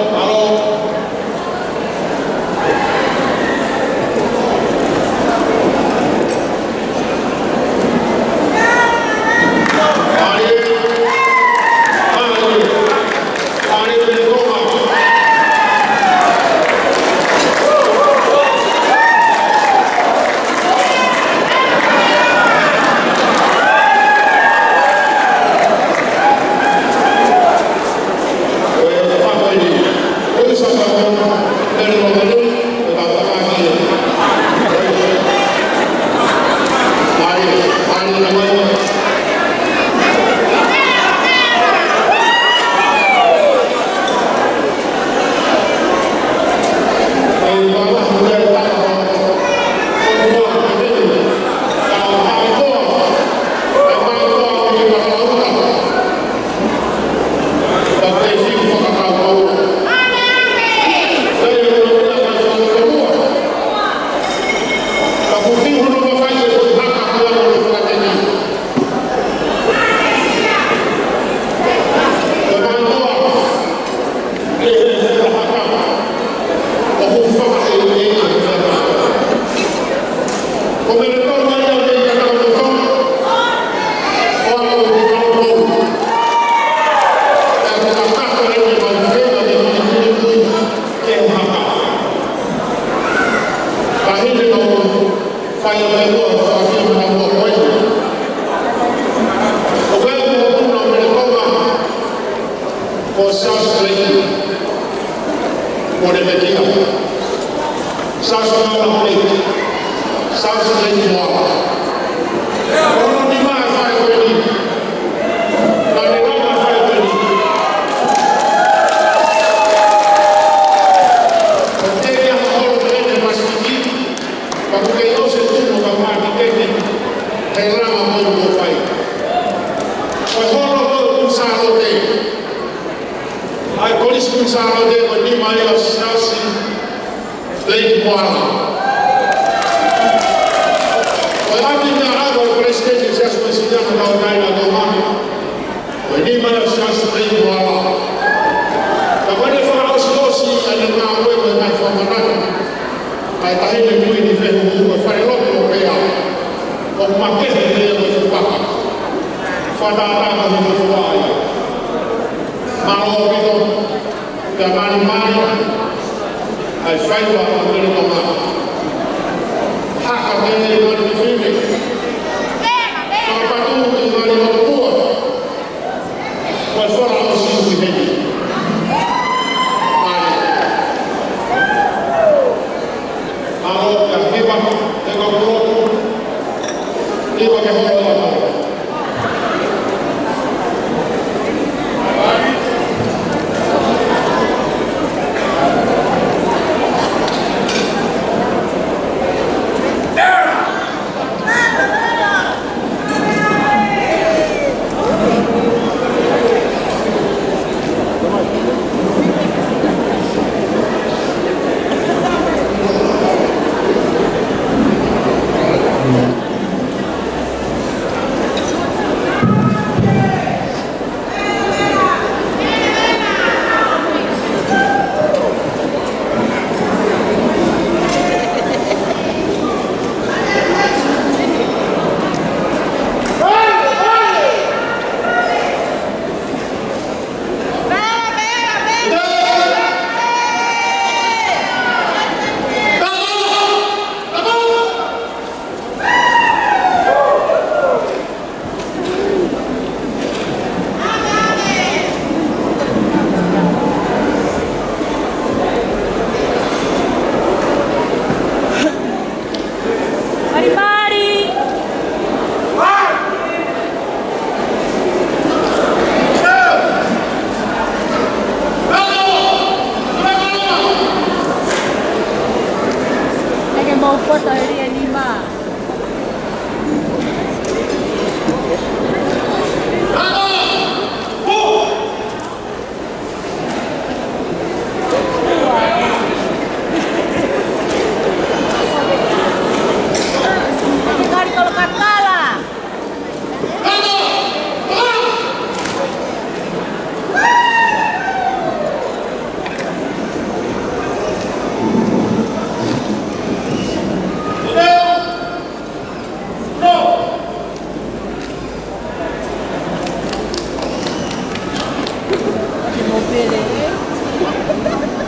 Hãy subscribe cho kênh Ghiền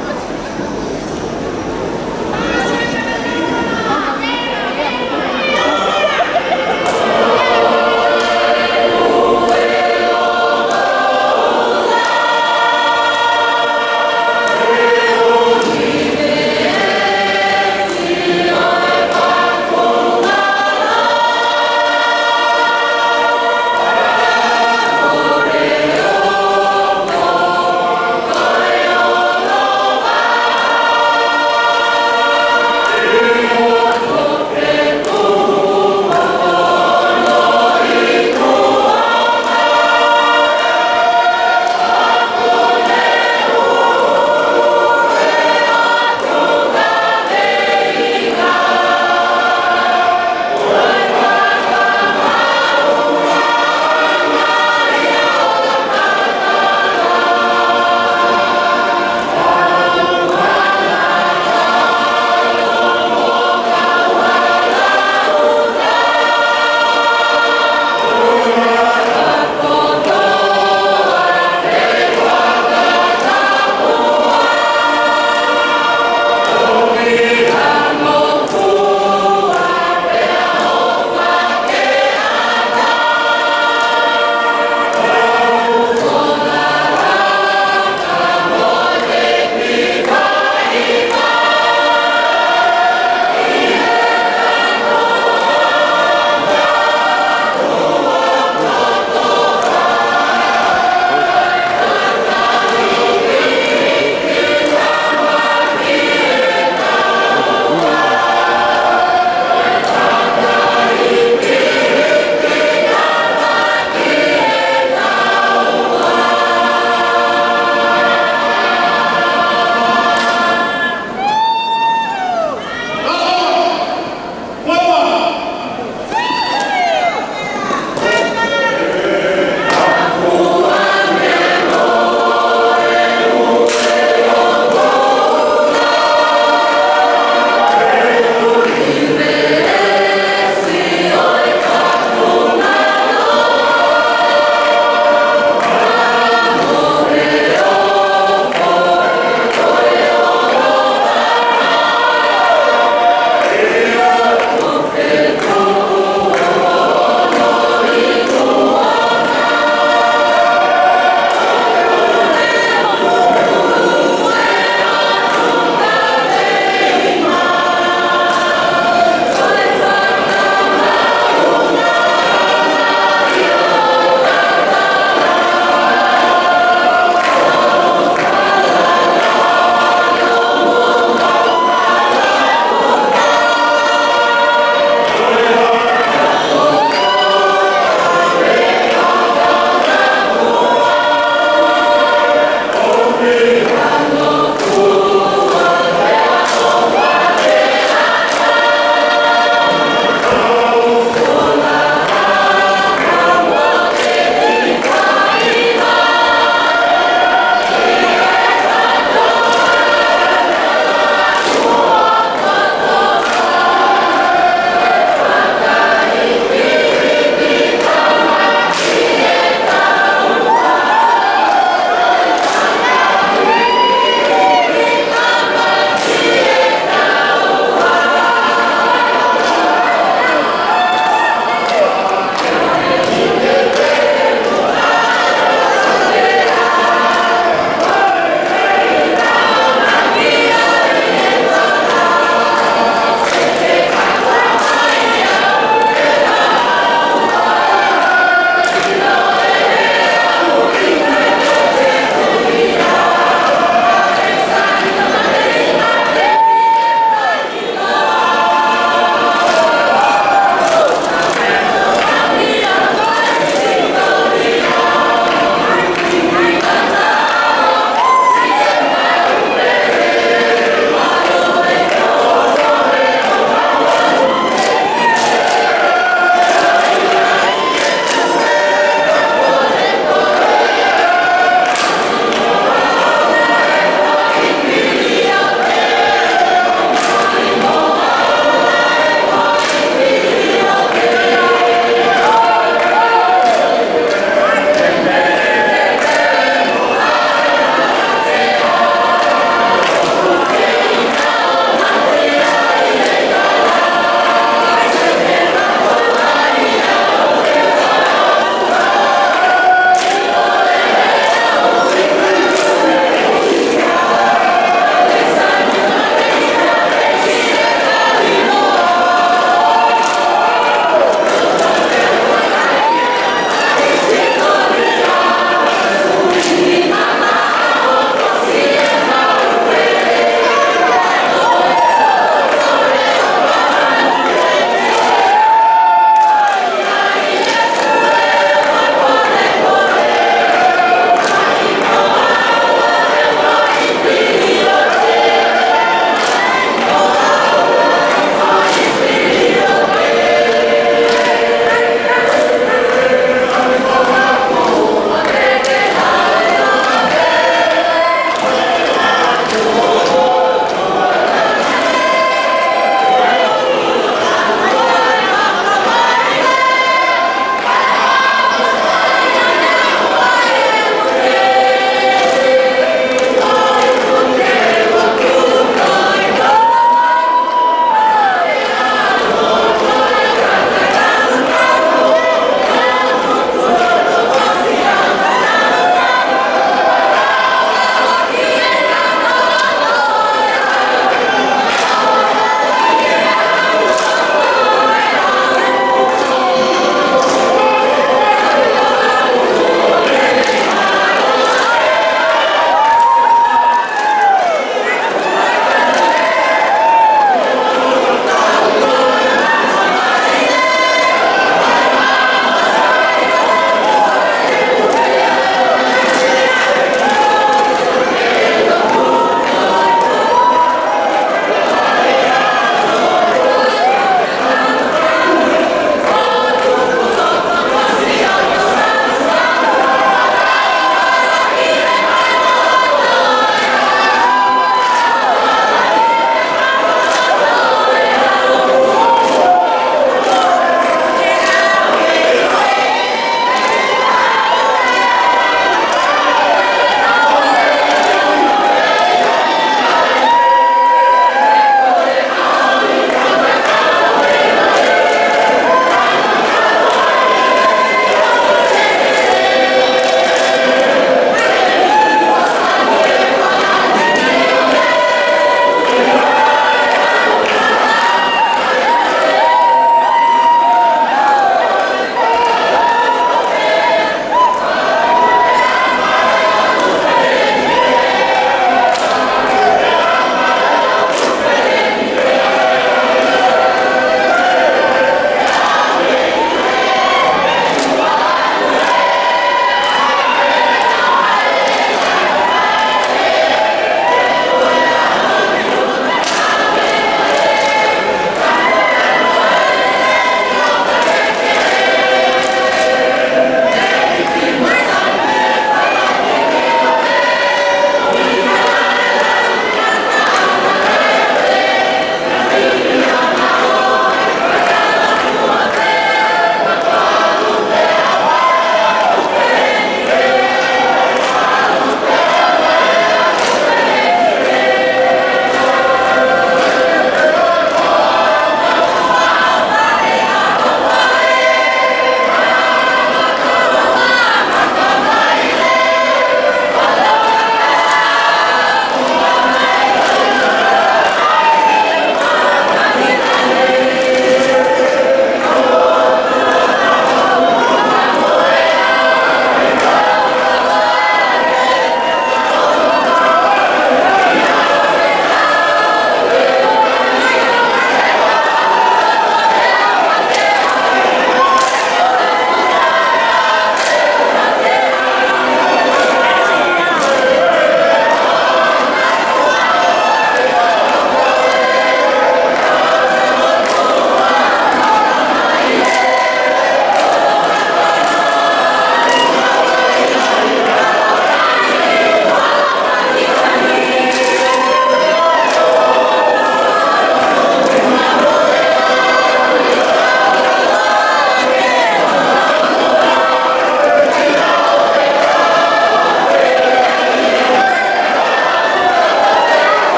Mì Gõ để không bỏ lỡ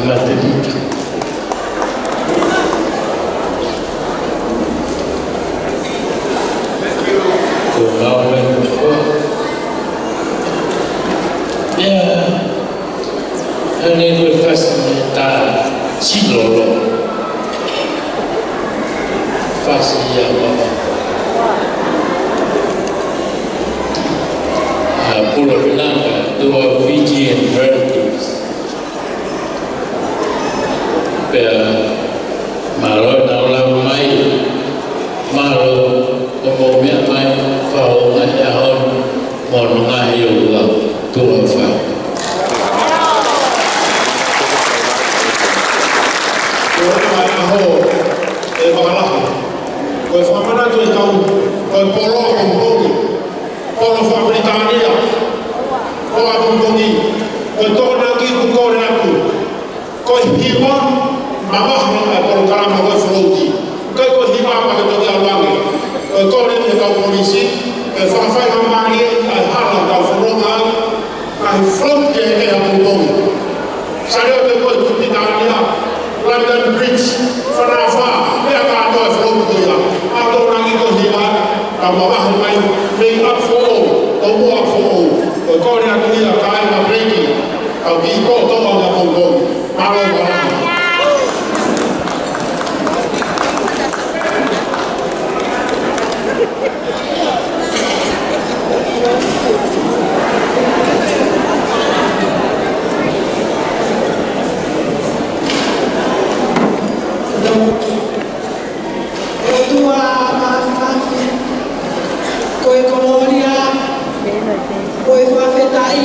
Margarita. Ini bekas minta silolo, fasih apa? Pulau Blanca, dua Fijian relatives. Malu naulam mai, malu umumnya mai, faham ayahon, monongai yulah dua fah. Koe whamanatu e tau, koe polo a kumpongi, polo whamanitania, koe a kumpongi, koe tōna ki kukore aku, koe hiwa, mamahana e polo karama koe whauti, koe hiwa pake toki awangi, koe kore te tau polisi, koe whawhai hamari e hala tau whanonga ai, kai whauti e a kumpongi. Sareo te koe tupitania, London Bridge, whanawha, mea kātoa e whauti ia. Make up for all, don't walk for all. We're going to do a kind of breaking. I'll be caught on the Congo. Koe kolonia, koe whawhetai,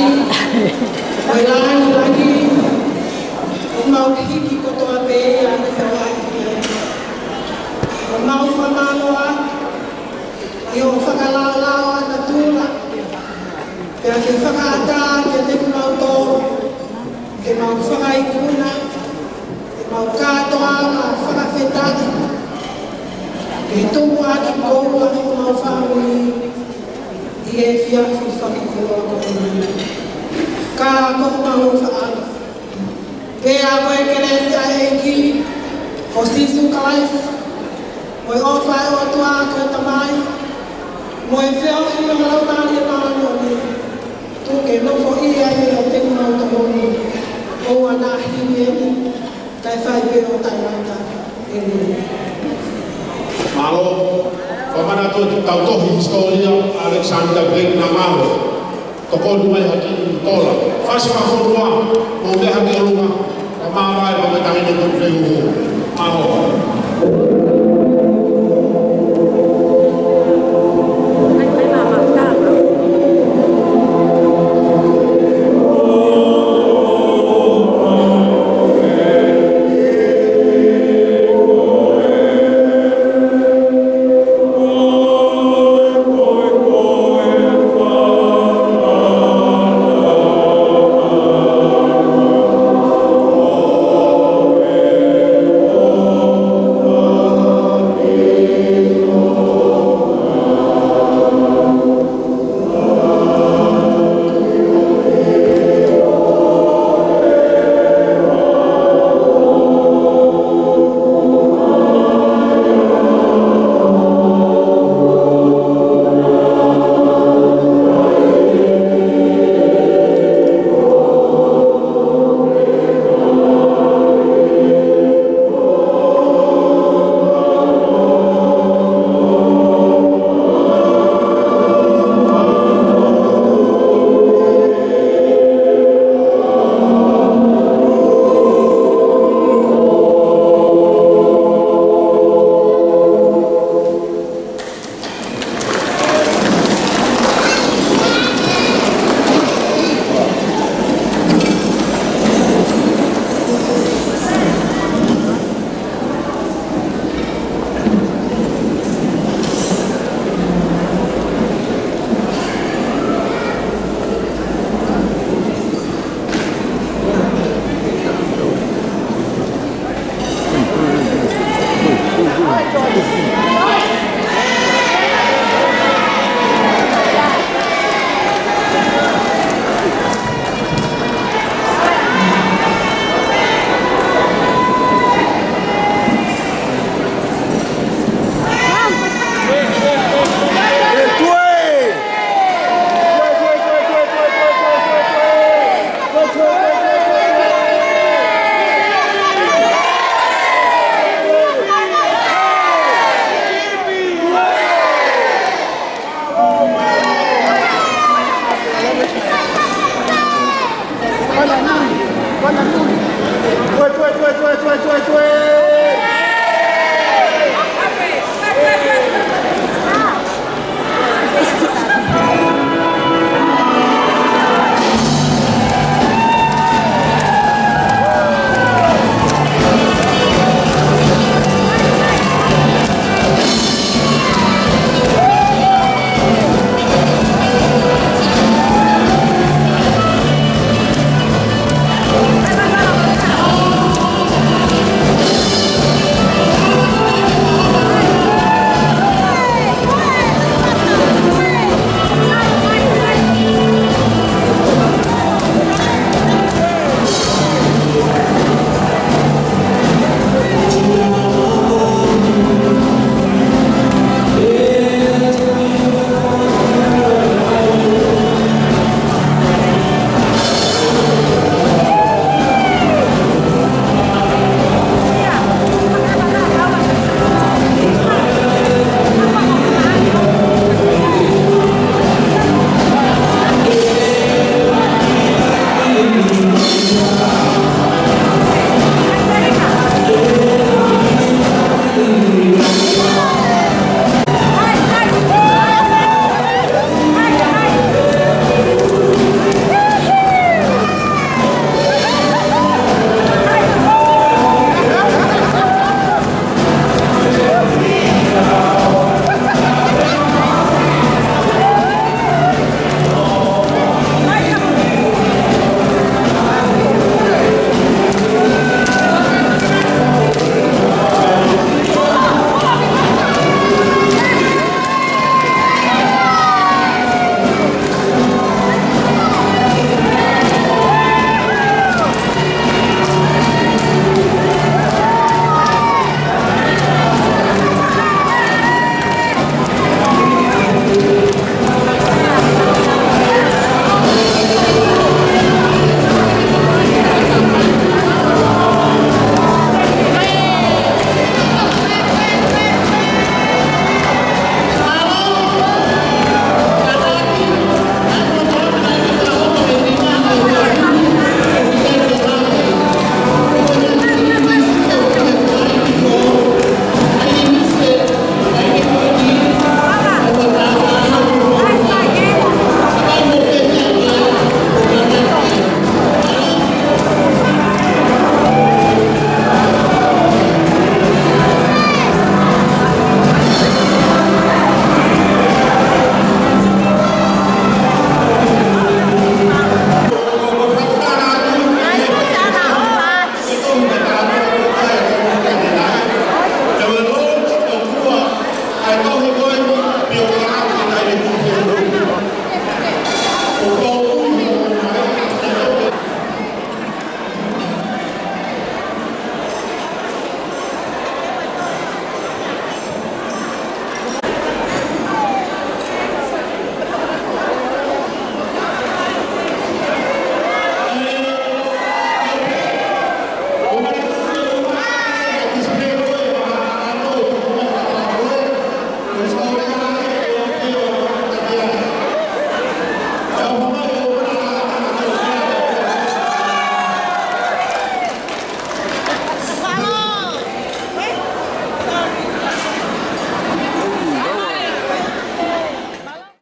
koe langi lagi, o mau hiki kotoa pēia ni Hawaii. O mau whamanoa, i o whakalaulau ana tūra, pēr ke whakaata ke te mau tō, ke mau whakaikuna, ke mau kātoa ma whakawhetai, ke tūmu aki koua o mau whamui, i e whiawhi whakikoa koe. Ka kohu mahu whaana. Pea koe keresia e ki, o sisu kais, moe o whae o tua koe tamai, moe whio i o lautari e maanoni, tu ke nofo ia e o te mau tamoni, o ana hiwi e ni, kai whai pe o tai mata e ni. Malo, whamanatu e tautohi historia Alexander Blake na malo. Toko nua e haki tola. Whasi whawhorua, o me haki alunga, ka mawai pa me tahine kutu uho. Malo. Tue.